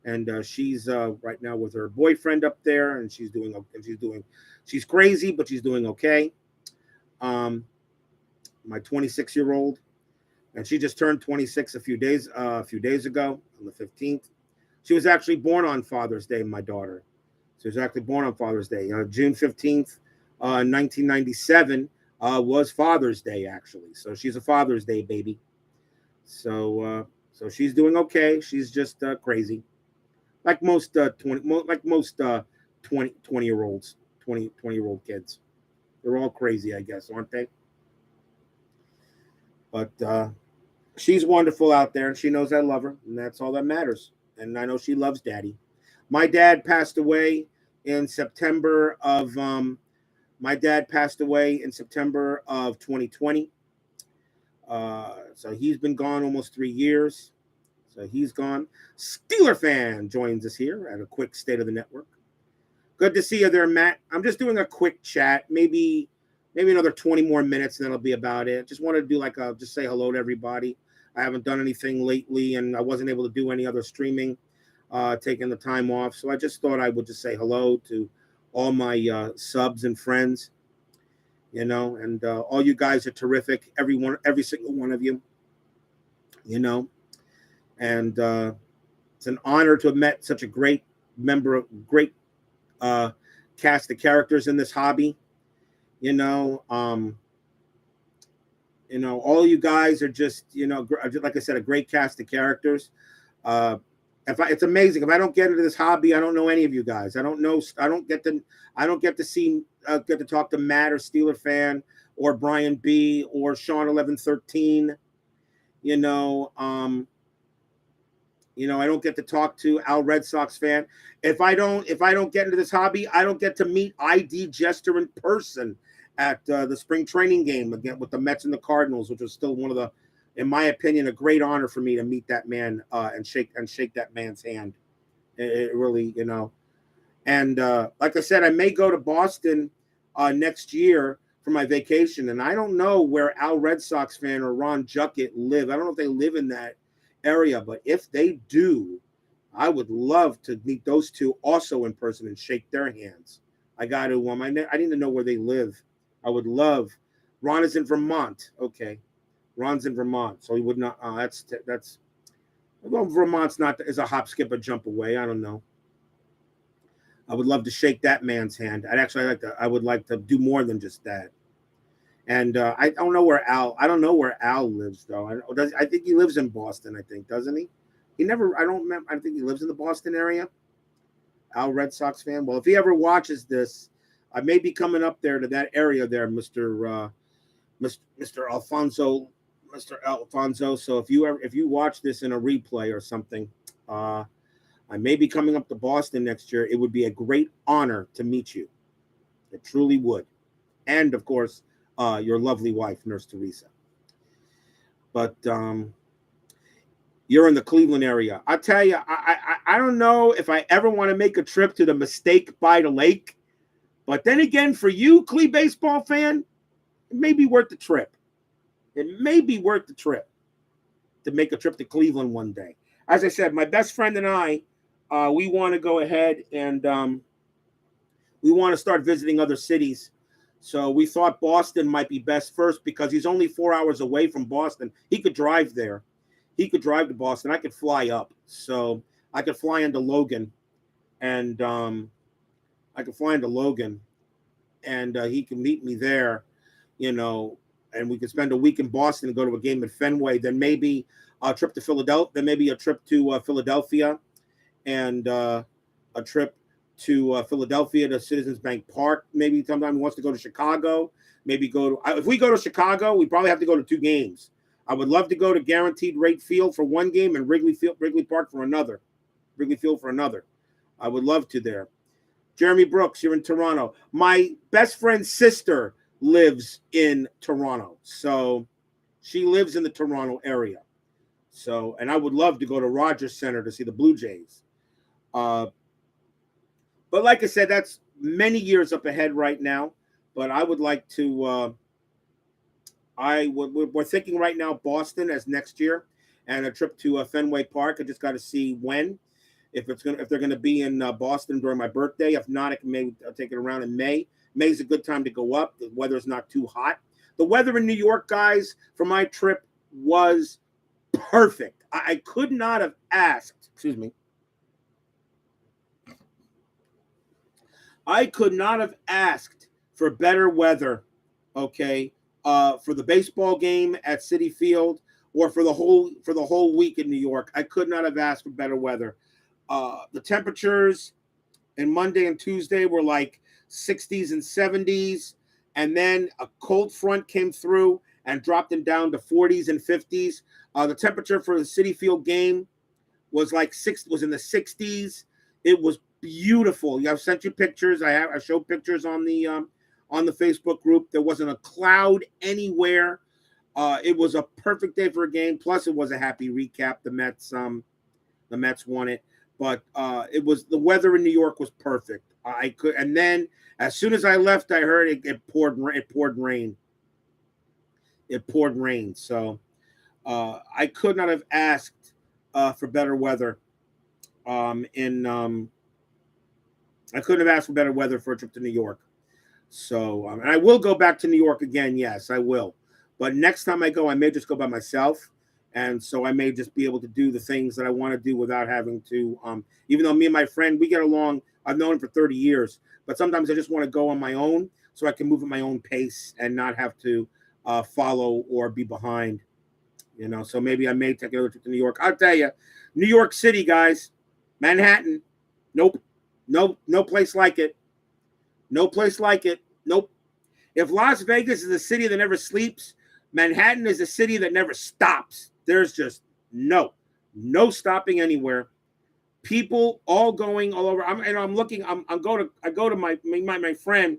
and she's right now with her boyfriend up there, and she's crazy, but she's doing okay. My 26-year-old, and she just turned 26 a few days ago on the 15th. She was actually born on Father's Day, my daughter. She was actually born on Father's Day. June 15th, 1997 was Father's Day, actually. So she's a Father's Day baby. So she's doing okay. She's just crazy. Like most 20-year-olds, 20-year-old kids. They're all crazy, I guess, aren't they? But she's wonderful out there, and she knows I love her, and that's all that matters. And I know she loves Daddy. My dad passed away in September of 2020. So he's been gone almost 3 years. So he's gone. Steeler fan joins us here at a quick state of the network. Good to see you there, Matt. I'm just doing a quick chat, maybe another 20 more minutes, and that'll be about it. Just wanted to do just say hello to everybody. I haven't done anything lately, and I wasn't able to do any other streaming, taking the time off. So I just thought I would just say hello to all my subs and friends, and all you guys are terrific. Every single one of you, and it's an honor to have met such a great cast of characters in this hobby. All you guys are just, like I said, a great cast of characters. It's amazing. If I don't get into this hobby, I don't know any of you guys. I don't get to talk to Matt or Steeler fan or Brian B or Sean 1113. I don't get to talk to Al Red Sox fan. If I don't get into this hobby, I don't get to meet ID Jester in person at the spring training game again with the Mets and the Cardinals, which was still one of the, in my opinion, a great honor for me to meet that man and shake that man's hand. It really, And like I said, I may go to Boston next year for my vacation, and I don't know where Al Red Sox fan or Ron Juckett live. I don't know if they live in that area, but if they do, I would love to meet those two also in person and shake their hands. I got to I need to know where they live. I would love. Ron is in Vermont. Okay, Ron's in Vermont, so he would not. That's. Well, Vermont's not is a hop, skip, a jump away. I don't know. I would love to shake that man's hand. I would like to do more than just that. And I don't know where Al lives though. I think he lives in Boston. I think, doesn't he? I don't remember. I think he lives in the Boston area. Al Red Sox fan. Well, if he ever watches this, I may be coming up there to that area there, Mr. Alfonso. So if you watch this in a replay or something, I may be coming up to Boston next year. It would be a great honor to meet you. It truly would. And of course, your lovely wife, Nurse Teresa. But you're in the Cleveland area. I tell you, I don't know if I ever want to make a trip to the Mistake by the Lake. But then again, for you, Clee baseball fan, it may be worth the trip. It may be worth the trip to make a trip to Cleveland one day. As I said, my best friend and I, we want to go ahead and we want to start visiting other cities. So we thought Boston might be best first because he's only 4 hours away from Boston. He could drive there. He could drive to Boston. I could fly up. So I could fly into Logan and he can meet me there, and we could spend a week in Boston and go to a game at Fenway. Then maybe a trip to Philadelphia. Then maybe a trip to Philadelphia and a trip to Philadelphia to Citizens Bank Park. Maybe sometime he wants to go to Chicago. If we go to Chicago, we probably have to go to 2 games. I would love to go to Guaranteed Rate Field for 1 game and Wrigley Park for another. Wrigley Field for another. I would love to there. Jeremy Brooks, you're in Toronto. My best friend's sister lives in Toronto. So she lives in the Toronto area. So, and I would love to go to Rogers Center to see the Blue Jays. But like I said, that's many years up ahead right now. But I would like to, we're thinking right now Boston as next year and a trip to Fenway Park. I just got to see when. If they're gonna be in Boston during my birthday. If not, I'll take it around in May. May's a good time to go up. The weather's not too hot. The weather in New York, guys, for my trip was perfect. I could not have asked. Excuse me. I could not have asked for better weather. Okay, for the baseball game at Citi Field or for the whole week in New York. I could not have asked for better weather. The temperatures in Monday and Tuesday were like 60s and 70s. And then a cold front came through and dropped them down to 40s and 50s. The temperature for the Citi Field game was in the 60s. It was beautiful. I've sent you pictures. I showed pictures on the Facebook group. There wasn't a cloud anywhere. It was a perfect day for a game. Plus, it was a happy recap. The Mets won it, but it was the weather in New York was perfect. I could, and then as soon as I left, I heard it poured. It poured rain. It poured rain. So I could not have asked for better weather. In I couldn't have asked for better weather for a trip to New York. So and I will go back to New York again. Yes, I will. But next time I go, I may just go by myself. And so I may just be able to do the things that I want to do without having to, even though me and my friend, we get along. I've known him for 30 years, but sometimes I just want to go on my own so I can move at my own pace and not have to follow or be behind, So maybe I may take another trip to New York. I'll tell you, New York City, guys, Manhattan, nope, no place like it. No place like it. Nope. If Las Vegas is a city that never sleeps, Manhattan is a city that never stops. There's just no stopping anywhere. People all going all over. I'm looking. I go to my friend.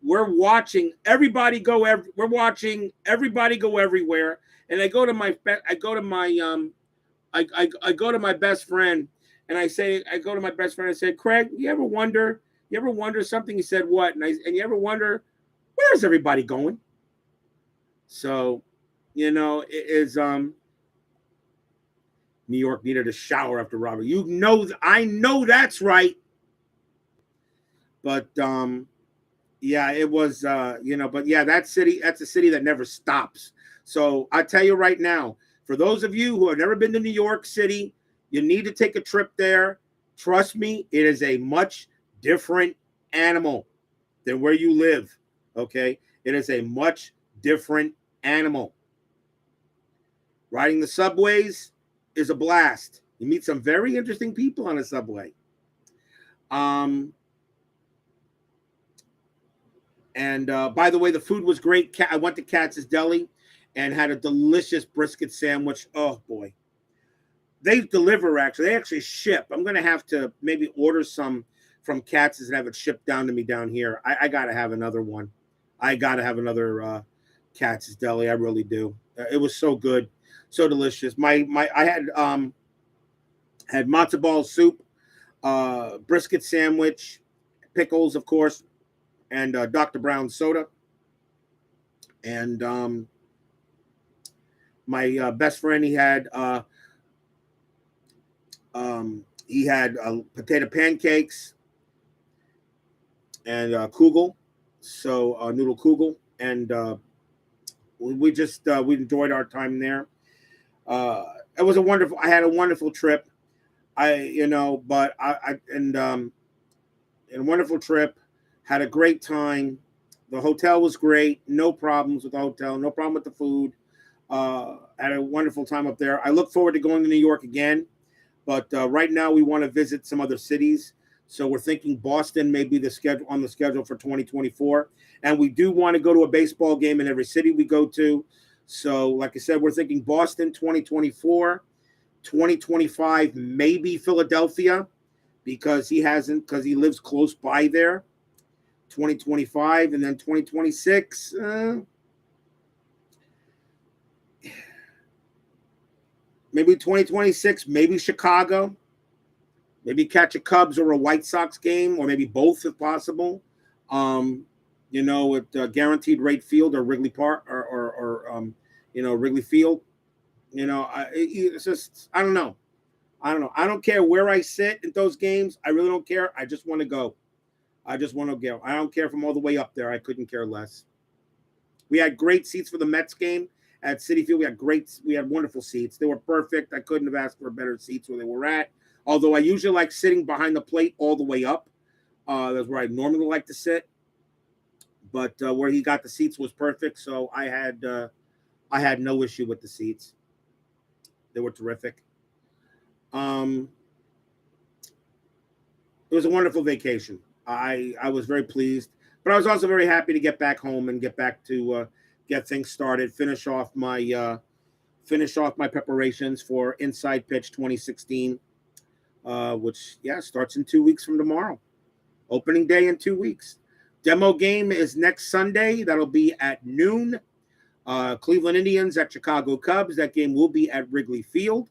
We're watching everybody go. We're watching everybody go everywhere. And I go to my best friend, and I go to my best friend and say, Craig, you ever wonder something? He said, what? And you ever wonder, where's everybody going? So, it is New York needed a shower after Robert. I know that's right. But yeah, it was but yeah, that's a city that never stops. So I tell you right now, for those of you who have never been to New York City, you need to take a trip there. Trust me, it is a much different animal than where you live. Okay? It is a much different animal. Riding the subways is a blast. You meet some very interesting people on a subway. And by the way, the food was great. I went to Katz's Deli and had a delicious brisket sandwich. Oh boy. They deliver, actually. They actually ship. I'm going to have to maybe order some from Katz's and have it shipped down to me down here. I got to have another one. I got to have another Katz's Deli. I really do. It was so good. So delicious. I had matzo ball soup, brisket sandwich, pickles, of course, and Dr. Brown soda. And my best friend, he had potato pancakes and kugel, so noodle kugel, and we enjoyed our time there. It was I had a wonderful trip. A wonderful trip. Had a great time. The hotel was great. No problems with the hotel. No problem with the food. Had a wonderful time up there. I look forward to going to New York again. But right now we want to visit some other cities. So we're thinking Boston may be on the schedule for 2024. And we do want to go to a baseball game in every city we go to. So like I said, we're thinking Boston 2024, 2025, maybe Philadelphia, because he lives close by there. 2025, and then 2026. Maybe 2026, maybe Chicago. Maybe catch a Cubs or a White Sox game, or maybe both if possible. At Guaranteed Rate Field or Wrigley Park or Wrigley Field. It's just I don't know. I don't care where I sit at those games. I really don't care. I just want to go. I just want to go. I don't care if I'm all the way up there. I couldn't care less. We had great seats for the Mets game at Citi Field. We had wonderful seats. They were perfect. I couldn't have asked for better seats where they were at. Although I usually like sitting behind the plate all the way up. That's where I normally like to sit. But where he got the seats was perfect. So I had no issue with the seats. They were terrific. It was a wonderful vacation. I was very pleased, but I was also very happy to get back home and get back to get things started, finish off my preparations for Inside Pitch 2016, which starts in 2 weeks from tomorrow. Opening day in 2 weeks. Demo game is next Sunday. That'll be at noon. Cleveland Indians at Chicago Cubs. That game will be at Wrigley Field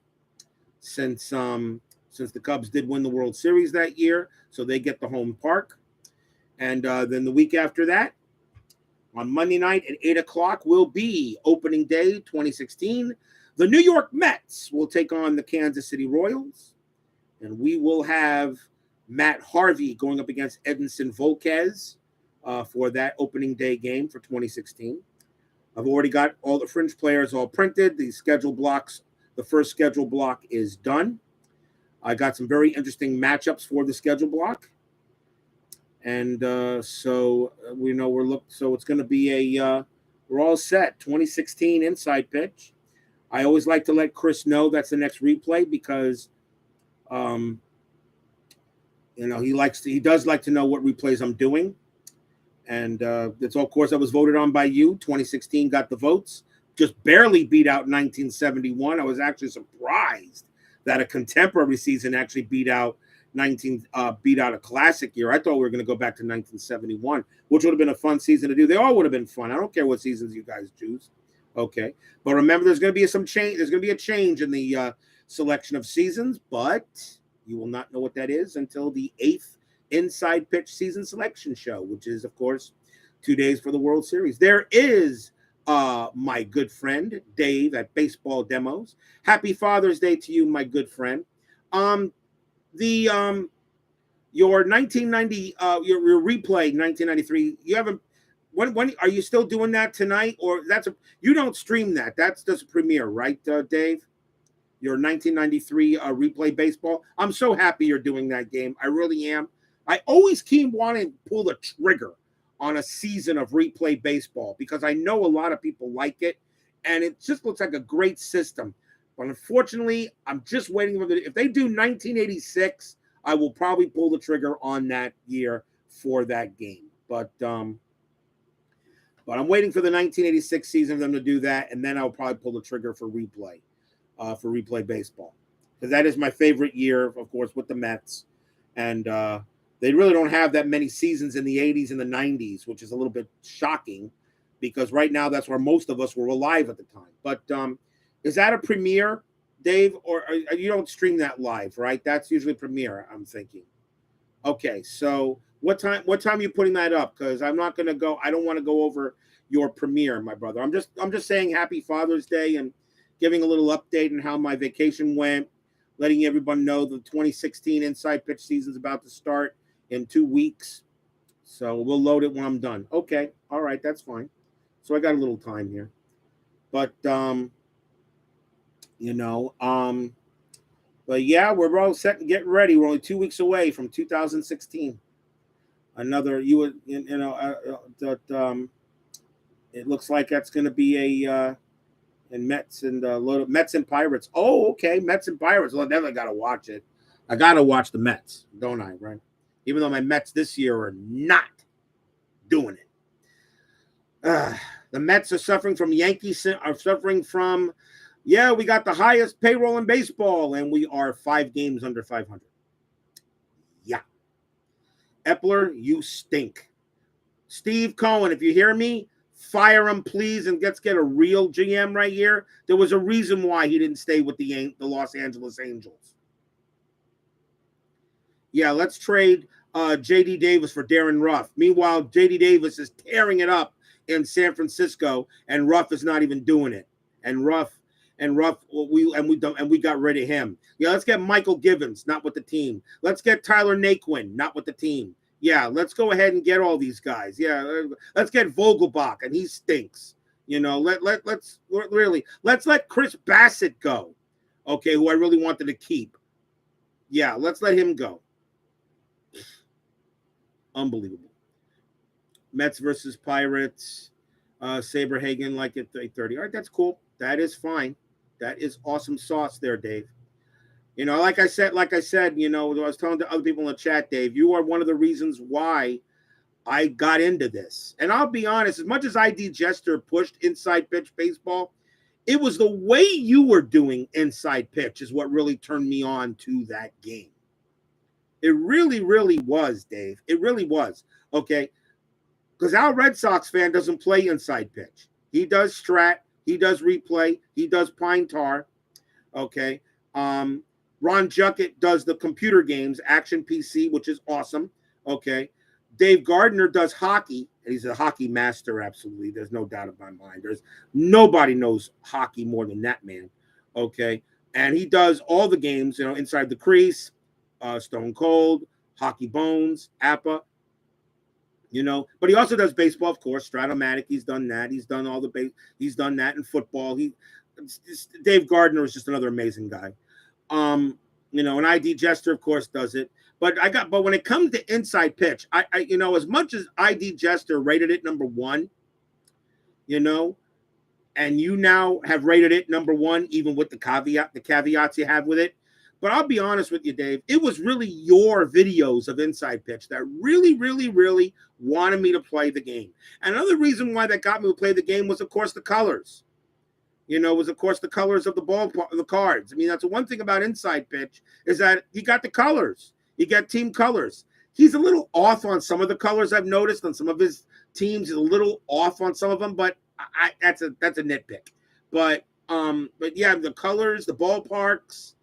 since the Cubs did win the World Series that year, so they get the home park. And then the week after that, on Monday night at 8 o'clock, will be opening day 2016. The New York Mets will take on the Kansas City Royals. And we will have Matt Harvey going up against Edinson Volquez for that opening day game for 2016. I've already got all the fringe players all printed. The schedule blocks, the first schedule block is done. I got some very interesting matchups for the schedule block. And so we know so it's going to be we're all set. 2016 inside pitch. I always like to let Chris know that's the next replay because, he does like to know what replays I'm doing. And it's, of course, that was voted on by you. 2016 got the votes. Just barely beat out 1971. I was actually surprised that a contemporary season actually beat out a classic year. I thought we were going to go back to 1971, which would have been a fun season to do. They all would have been fun. I don't care what seasons you guys choose. Okay. But remember, there's going to be some change. There's going to be a change in the selection of seasons, but you will not know what that is until the 8th Inside Pitch season selection show, which is, of course, 2 days for the World Series. There is my good friend, Dave, at Baseball Demos. Happy Father's Day to you, my good friend. Your 1990 your replay 1993, you haven't, when are you still doing that tonight? Or you don't stream that's just a premiere, right, Dave? Your 1993 replay baseball. I'm so happy you're doing that game. I really am. I always keep wanting to pull the trigger on a season of replay baseball because I know a lot of people like it, and it just looks like a great system. But unfortunately, I'm just waiting for if they do 1986, I will probably pull the trigger on that year for that game. But I'm waiting for the 1986 season for them to do that, and then I'll probably pull the trigger for replay baseball, because that is my favorite year, of course, with the Mets. And they really don't have that many seasons in the 80s and the 90s, which is a little bit shocking because right now that's where most of us were alive at the time. But is that a premiere, Dave, or you don't stream that live, right? That's usually premiere, I'm thinking. Okay, so what time are you putting that up? Because I'm not going to go. I don't want to go over your premiere, my brother. I'm just saying Happy Father's Day and giving a little update on how my vacation went, letting everyone know the 2016 Inside Pitch season is about to start in 2 weeks. So we'll load it when I'm done. Okay. All right. That's fine. So I got a little time here. But, but yeah, we're all set and getting ready. We're only 2 weeks away from 2016. It looks like that's going to be and Mets and Mets and Pirates. Oh, okay. Mets and Pirates. Well, I definitely got to watch it. I got to watch the Mets, don't I? Right. Even though my Mets this year are not doing it. The Mets are suffering from we got the highest payroll in baseball, and we are 5 games under 500. Yeah. Epler, you stink. Steve Cohen, if you hear me, fire him, please, and let's get a real GM right here. There was a reason why he didn't stay with the Los Angeles Angels. Yeah, let's trade J.D. Davis for Darren Ruff. Meanwhile, J.D. Davis is tearing it up in San Francisco, and Ruff is not even doing it. And Ruff, we got rid of him. Yeah, let's get Michael Givens, not with the team. Let's get Tyler Naquin, not with the team. Yeah, let's go ahead and get all these guys. Yeah, let's get Vogelbach, and he stinks. Let's let Chris Bassett go. Okay, who I really wanted to keep. Yeah, let's let him go. Unbelievable. Mets versus Pirates. Saberhagen like at 8:30. All right, that's cool. That is fine. That is awesome sauce there, Dave. Like I said, I was telling to other people in the chat, Dave, you are one of the reasons why I got into this. And I'll be honest, as much as ID Jester pushed Inside Pitch Baseball, it was the way you were doing Inside Pitch is what really turned me on to that game. It really, really was, Dave. It really was. Okay. Because our Red Sox fan doesn't play Inside Pitch. He does strat. He does replay. He does pine tar. Okay. Ron Juckett does the computer games, Action PC, which is awesome. Okay. Dave Gardner does hockey. He's a hockey master, absolutely. There's no doubt in my mind. There's nobody knows hockey more than that man. Okay. And he does all the games, Inside the Crease, Stone Cold, Hockey Bones, APA, but he also does baseball, of course, Stratomatic. He's done that. He's done all the he's done that in football. Dave Gardner is just another amazing guy. And ID Jester, of course, does it. But when it comes to inside pitch, I as much as ID Jester rated it number one, and you now have rated it number one, even with the caveats you have with it. But I'll be honest with you, Dave, it was really your videos of inside pitch that really, really, really wanted me to play the game. And another reason why that got me to play the game was, of course, the colors. Was, of course, the colors of the cards. I mean, that's the one thing about inside pitch is that he got the colors. He got team colors. He's a little off on some of the colors I've noticed on some of his teams. He's a little off on some of them, but that's a nitpick. But yeah, the colors, the ballparks,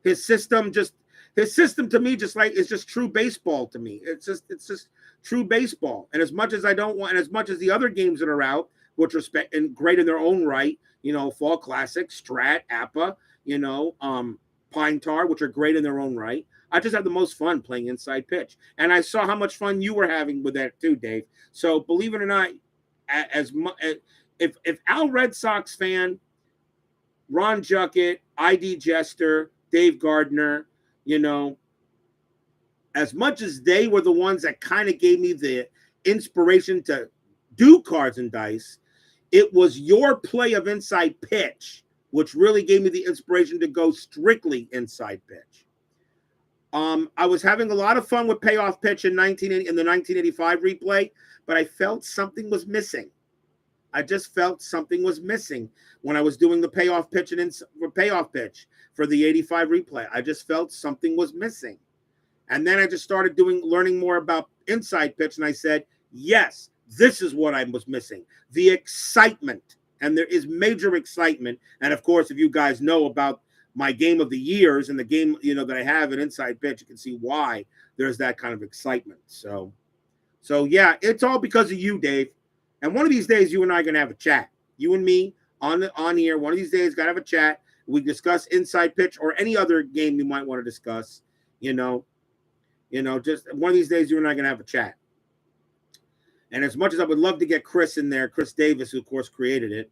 his system to me is just true baseball to me. It's just true baseball. And as much as I don't want, and as much as the other games that are out, which are and great in their own right, Fall Classic, Strat, APA, Pine Tar, which are great in their own right. I just had the most fun playing inside pitch. And I saw how much fun you were having with that too, Dave. So believe it or not, if Al Red Sox fan, Ron Juckett, ID Jester, Dave Gardner, as much as they were the ones that kind of gave me the inspiration to do cards and dice, it was your play of inside pitch which really gave me the inspiration to go strictly inside pitch. I was having a lot of fun with payoff pitch in the 1985 replay, but I felt something was missing. I just felt something was missing when I was doing the payoff pitch for the 85 replay. I just felt something was missing. And then I just started learning more about inside pitch, and I said, yes, this is what I was missing, the excitement. And there is major excitement. And of course, if you guys know about my game of the years and the game, that I have an inside pitch, you can see why there's that kind of excitement. So yeah, it's all because of you, Dave. And one of these days, you and I are going to have a chat. You and me on here. One of these days, got to have a chat. We discuss inside pitch or any other game you might want to discuss. Just one of these days, you and I are going to have a chat. And as much as I would love to get Chris in there, Chris Davis, who of course created it,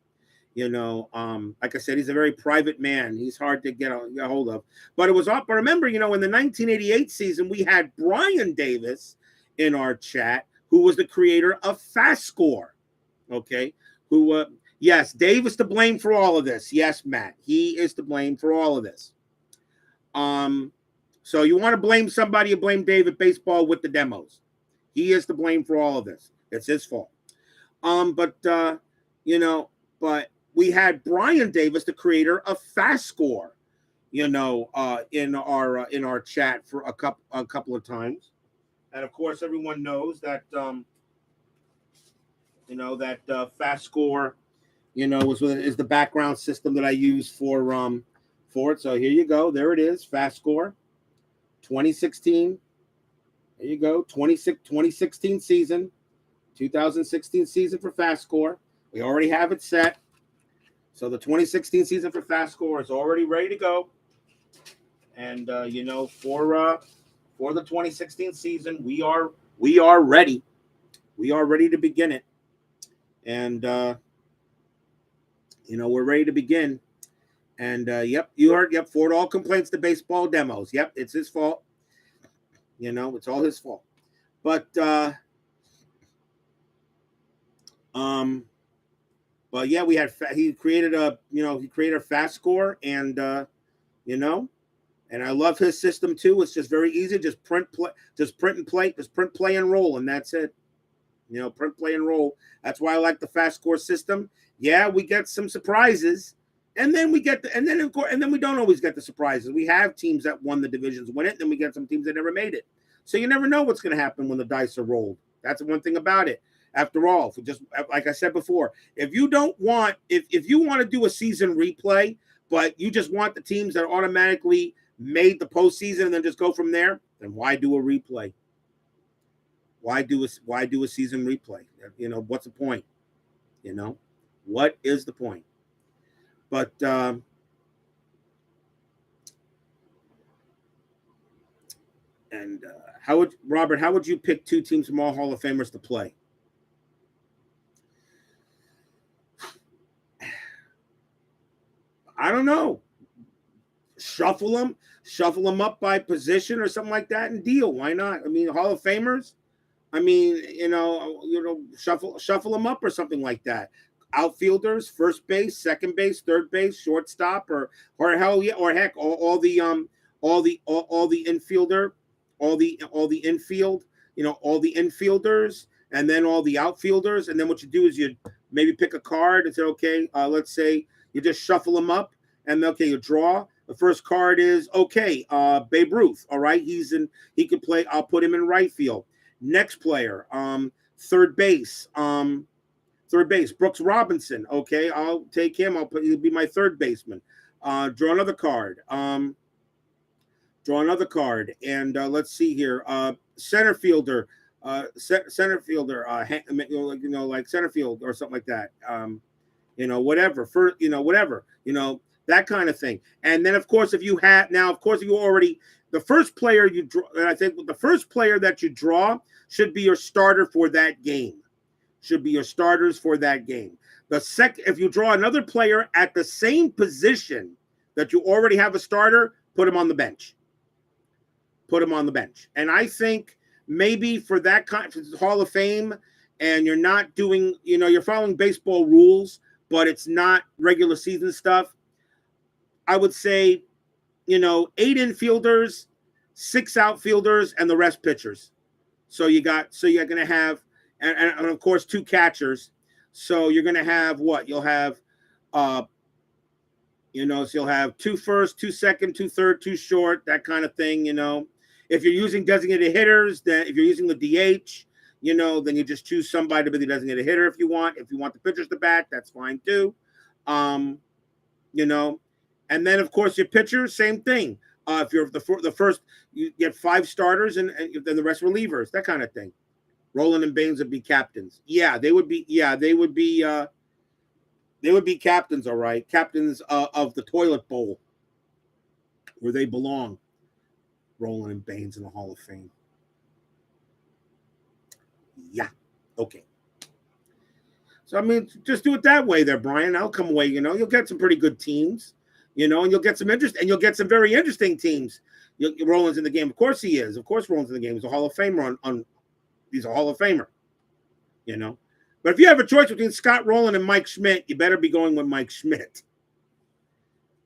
like I said, he's a very private man. He's hard to get a hold of. But it was up. But remember, in the 1988 season, we had Brian Davis in our chat, who was the creator of FastScore. Okay, yes, Dave is to blame for all of this. Yes, Matt, he is to blame for all of this. So you want to blame somebody, you blame Dave at Baseball with the demos. He is to blame for all of this. It's his fault. But we had Brian Davis, the creator of FastScore, in our chat for a couple of times. And of course, everyone knows that FastScore, is the background system that I use for it. So here you go. There it is, FastScore, 2016. There you go, 2016 season, 2016 season for FastScore. We already have it set. So the 2016 season for FastScore is already ready to go. And for the 2016 season, we are ready. We are ready to begin it. And we're ready to begin. And you heard, Ford all complaints to baseball demos. Yep, it's his fault. It's all his fault. But yeah, he created a FastScore, and and I love his system too. It's just very easy. Just print, play, and roll, and that's it. Print, play, and roll. That's why I like the FastScore system. Yeah, we get some surprises, and then we don't always get the surprises. We have teams that won the divisions win it, then we get some teams that never made it. So you never know what's going to happen when the dice are rolled. That's one thing about it. After all, if just like I said before, if you want to do a season replay, but you just want the teams that automatically made the postseason and then just go from there, then why do a replay? Why do a season replay? What's the point? What is the point? But how would you pick two teams from all Hall of Famers to play? I don't know. Shuffle them up by position or something like that, and deal. Why not? I mean, Hall of Famers. I mean, shuffle them up or something like that. Outfielders, first base, second base, third base, shortstop, or hell yeah, or heck, all the infielder, all the infield, all the infielders, and then all the outfielders, and then what you do is you maybe pick a card and say, okay, let's say you just shuffle them up, and okay, you draw. The first card is okay, Babe Ruth. All right, he can play. I'll put him in right field. Next player, third base, Brooks Robinson. Okay, I'll take him. He'll be my third baseman. Draw another card. And let's see here. Center fielder, like center field or something like that. Whatever. That kind of thing. And then, of course, if you already, the first player you draw, and I think the first player that you draw should be your starter for that game. Should be your starters for that game. If you draw another player at the same position that you already have a starter, put him on the bench. And I think maybe for that kind of Hall of Fame, and you're not doing, you're following baseball rules, but it's not regular season stuff. I would say, 8 infielders, 6 outfielders, and the rest pitchers. So you're going to have, and of course, 2 catchers. So you're going to have what? You'll have, so you'll have 2 first, 2 second, 2 third, 2 short, that kind of thing, If you're using designated hitters, then if you're using the DH, then you just choose somebody to be the designated hitter if you want. If you want the pitchers to bat, that's fine too. And then, of course, your pitcher, same thing. If you're the first, you get 5 starters and then the rest relievers, that kind of thing. Roland and Baines would be captains. Yeah, they would be captains, all right. Captains of the toilet bowl where they belong. Roland and Baines in the Hall of Fame. Yeah, okay. So, I mean, just do it that way there, Brian. I'll come away, you'll get some pretty good teams. And you'll get some interest, and you'll get some very interesting teams. Roland's in the game. Of course he is. Of course Roland's in the game. He's a Hall of Famer he's a Hall of Famer. But if you have a choice between Scott Rowland and Mike Schmidt, you better be going with Mike Schmidt.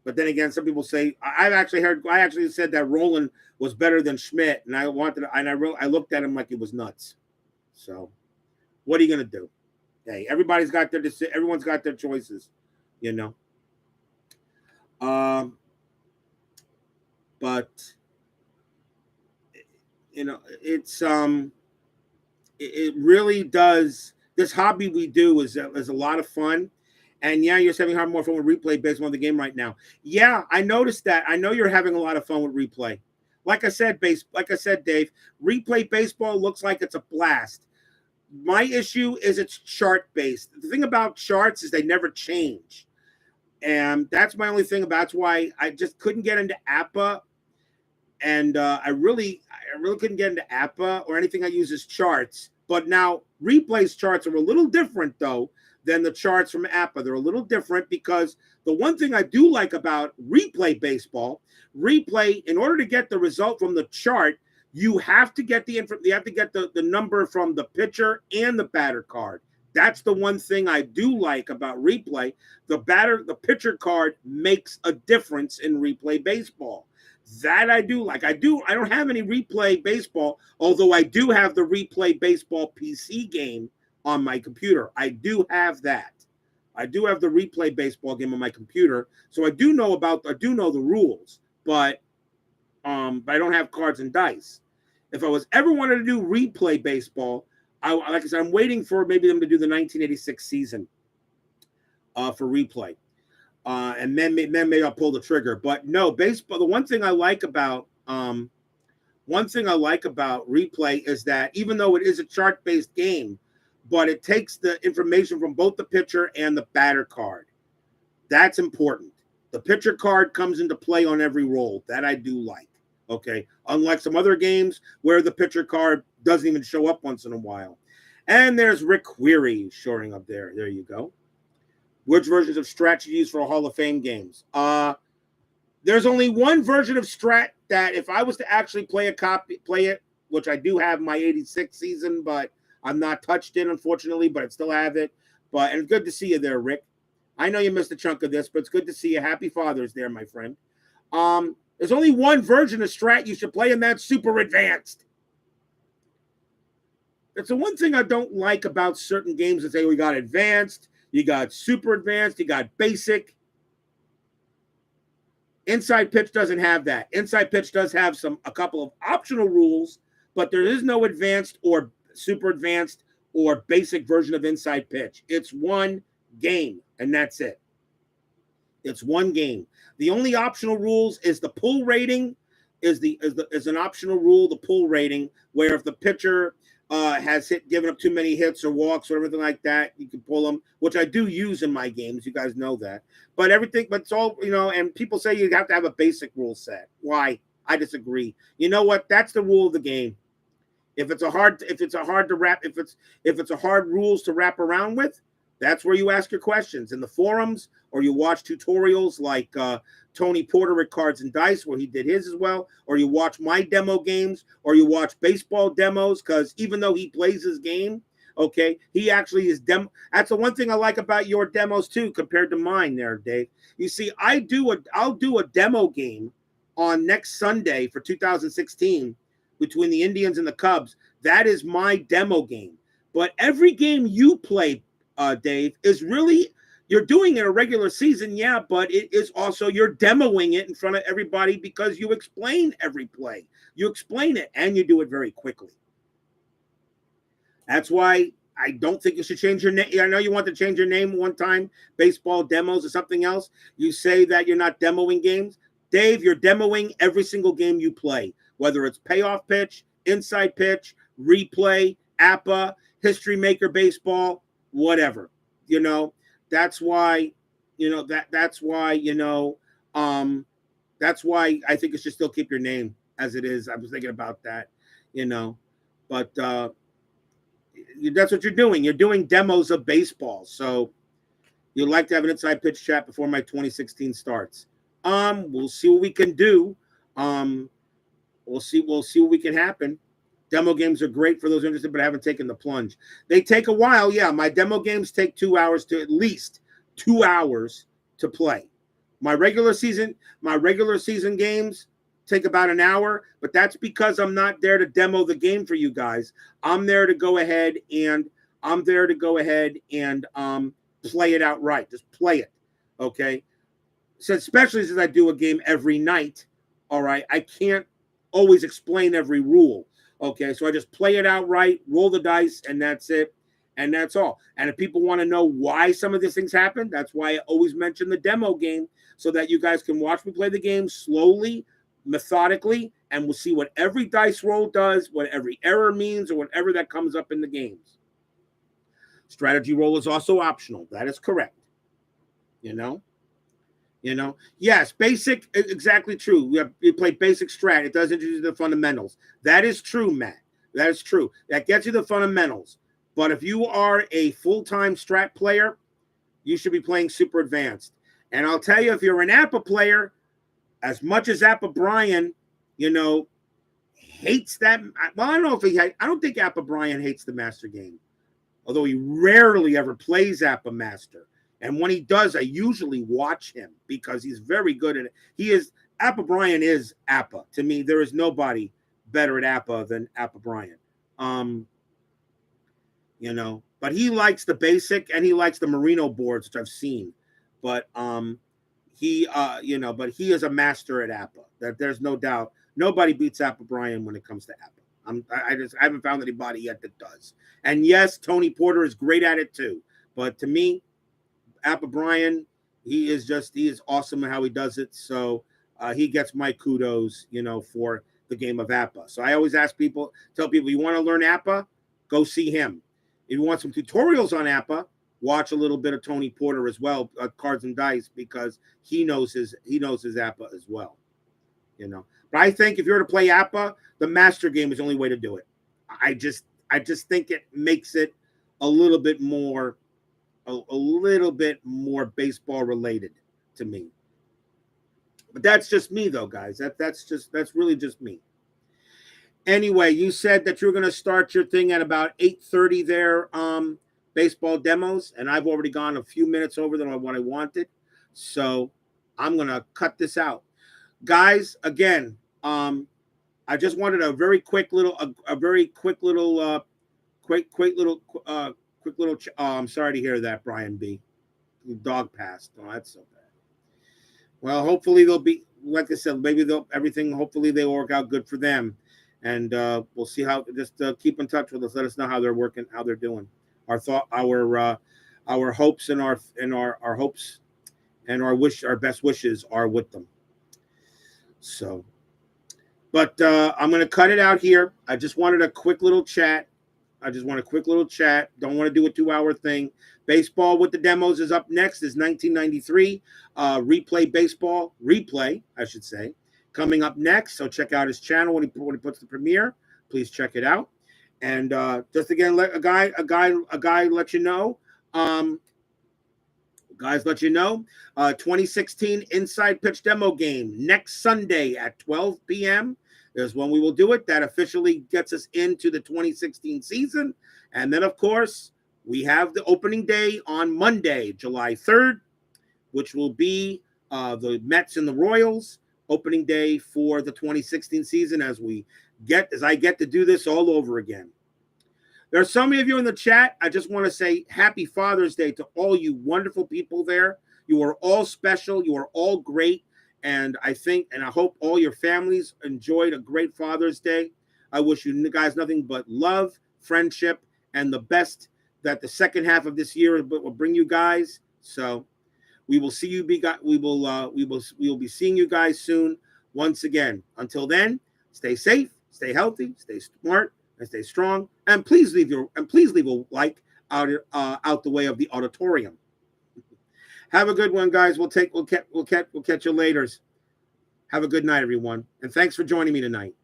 But then again, some people say I actually said that Rowland was better than Schmidt, and I looked at him like it was nuts. So, what are you gonna do? Hey, everyone's got their choices, But it's it really does. This hobby we do is a lot of fun, and yeah, you're having more fun with replay based on the game right now. Yeah, I noticed that. I know you're having a lot of fun with replay. Like I said, Dave, replay baseball looks like it's a blast. My issue is it's chart based. The thing about charts is they never change. And that's my only thing. That's why I just couldn't get into APA. And I really couldn't get into APA or anything I use as charts. But now replays charts are a little different, though, than the charts from APA. They're a little different because the one thing I do like about replay baseball, in order to get the result from the chart, you have to get the number from the pitcher and the batter card. That's the one thing I do like about replay. The pitcher card makes a difference in replay baseball. That I do like. I don't have any replay baseball, although I do have the replay baseball PC game on my computer. I do have that. I do have the replay baseball game on my computer, so I do know the rules, but I don't have cards and dice. If I was ever wanted to do replay baseball, like I said, I'm waiting for maybe them to do the 1986 season for replay. And then maybe I'll pull the trigger. But no, baseball. The one thing I like about replay is that even though it is a chart-based game, but it takes the information from both the pitcher and the batter card. That's important. The pitcher card comes into play on every roll. That I do like. Okay, unlike some other games where the pitcher card doesn't even show up once in a while. And there's Rick Query showing up there. There you go. Which versions of strat you use for Hall of Fame games? There's only one version of strat that if I was to actually play it, which I do have my 86 season, but I'm not touched it, unfortunately, but I still have it. But and it's good to see you there, Rick. I know you missed a chunk of this, but it's good to see you. Happy Father's Day, my friend. There's only one version of strat you should play, and that's super advanced. It's the one thing I don't like about certain games that say we got advanced, you got super advanced, you got basic. Inside pitch doesn't have that. Inside pitch does have a couple of optional rules, but there is no advanced or super advanced or basic version of inside pitch. It's one game, and that's it. It's one game. The only optional rules is the pull rating is an optional rule, the pull rating, where if the pitcher has given up too many hits or walks or everything like that, you can pull them, which I do use in my games. You guys know that. But it's all, and people say you have to have a basic rule set. Why? I disagree. You know what? That's the rule of the game. If it's a hard rules to wrap around with, that's where you ask your questions in the forums, or you watch tutorials like Tony Porter with Cards and Dice, where he did his as well, or you watch my demo games, or you watch baseball demos, because even though he plays his game, okay, he actually is demo. That's the one thing I like about your demos too, compared to mine there, Dave. You see, I'll do a demo game on next Sunday for 2016 between the Indians and the Cubs. That is my demo game. But every game you play, Dave, is really, you're doing it a regular season, yeah, but it is also, you're demoing it in front of everybody because you explain every play. You explain it, and you do it very quickly. That's why I don't think you should change your name. I know you want to change your name one time, baseball demos or something else. You say that you're not demoing games. Dave, you're demoing every single game you play, whether it's payoff pitch, inside pitch, replay, APA, history maker baseball, whatever. That's why that's why I think you should still keep your name as it is. I was thinking about that, but that's what you're doing. You're doing demos of baseball. So you'd like to have an inside pitch chat before my 2016 starts. We'll see what we can do. We'll see what we can happen. Demo games are great for those interested, but haven't taken the plunge. They take a while. Yeah, my demo games take 2 hours to at least 2 hours to play. My regular season games take about an hour, but that's because I'm not there to demo the game for you guys. I'm there to go ahead and play it outright. Just play it. Okay. So especially since I do a game every night, all right, I can't always explain every rule. Okay, so I just play it outright, roll the dice, and that's it. And that's all. And if people want to know why some of these things happen, that's why I always mention the demo game, so that you guys can watch me play the game slowly, methodically, and we'll see what every dice roll does, what every error means, or whatever that comes up in the games. Strategy roll is also optional. That is correct. Yes, basic, exactly true. You play basic strat. It does introduce the fundamentals. That is true, Matt. That is true. That gets you the fundamentals. But if you are a full-time strat player, you should be playing super advanced. And I'll tell you, if you're an APA player, as much as APA Brian, hates that. Well, I don't know if I don't think APA Brian hates the master game, although he rarely ever plays APA Master. And when he does, I usually watch him because he's very good at it. APA Brian is APA. To me, there is nobody better at APA than APA Brian. But he likes the basic and he likes the Merino boards, which I've seen. But he is a master at APA. There's no doubt. Nobody beats APA Brian when it comes to APA. I haven't found anybody yet that does. And yes, Tony Porter is great at it too. But to me, Appa Brian, he is awesome in how he does it. So he gets my kudos, for the game of Appa. So I always tell people, you want to learn Appa, go see him. If you want some tutorials on Appa, watch a little bit of Tony Porter as well, Cards and Dice, because he knows his Appa as well. But I think if you're to play Appa, the master game is the only way to do it. I just think it makes it a little bit more baseball related to me. But that's just me though, guys. That's really just me. Anyway, you said that you're going to start your thing at about 8:30 there, baseball demos, and I've already gone a few minutes over than what I wanted. So I'm going to cut this out. Guys, again, I just wanted a very quick little I'm sorry to hear that, Brian B. The dog passed. Oh, that's so bad. Well, hopefully they'll be, like I said, hopefully they work out good for them. And we'll see how, just keep in touch with us. Let us know how they're working, how they're doing. Our hopes and our hopes and our best wishes are with them. So, but I'm going to cut it out here. I just wanted a quick little chat. Don't want to do a 2-hour thing. Baseball with the demos is up next. Is 1993 replay, I should say, coming up next. So check out his channel when he puts the premiere. Please check it out. And just again, let a guy let you know. Guys, let you know. 2016 Inside Pitch Demo game next Sunday at 12 p.m. is when we will do it. That officially gets us into the 2016 season. And then, of course, we have the opening day on Monday, July 3rd, which will be the Mets and the Royals opening day for the 2016 season as I get to do this all over again. There are so many of you in the chat. I just want to say happy Father's Day to all you wonderful people there. You are all special. You are all great. And I hope all your families enjoyed a great Father's Day. I wish you guys nothing but love, friendship, and the best that the second half of this year will bring you guys. So we will see you. We will be seeing you guys soon. Once again, until then, stay safe, stay healthy, stay smart, and stay strong. And please leave a like out the way of the auditorium. Have a good one, guys. We'll catch you later. Have a good night, everyone. And thanks for joining me tonight.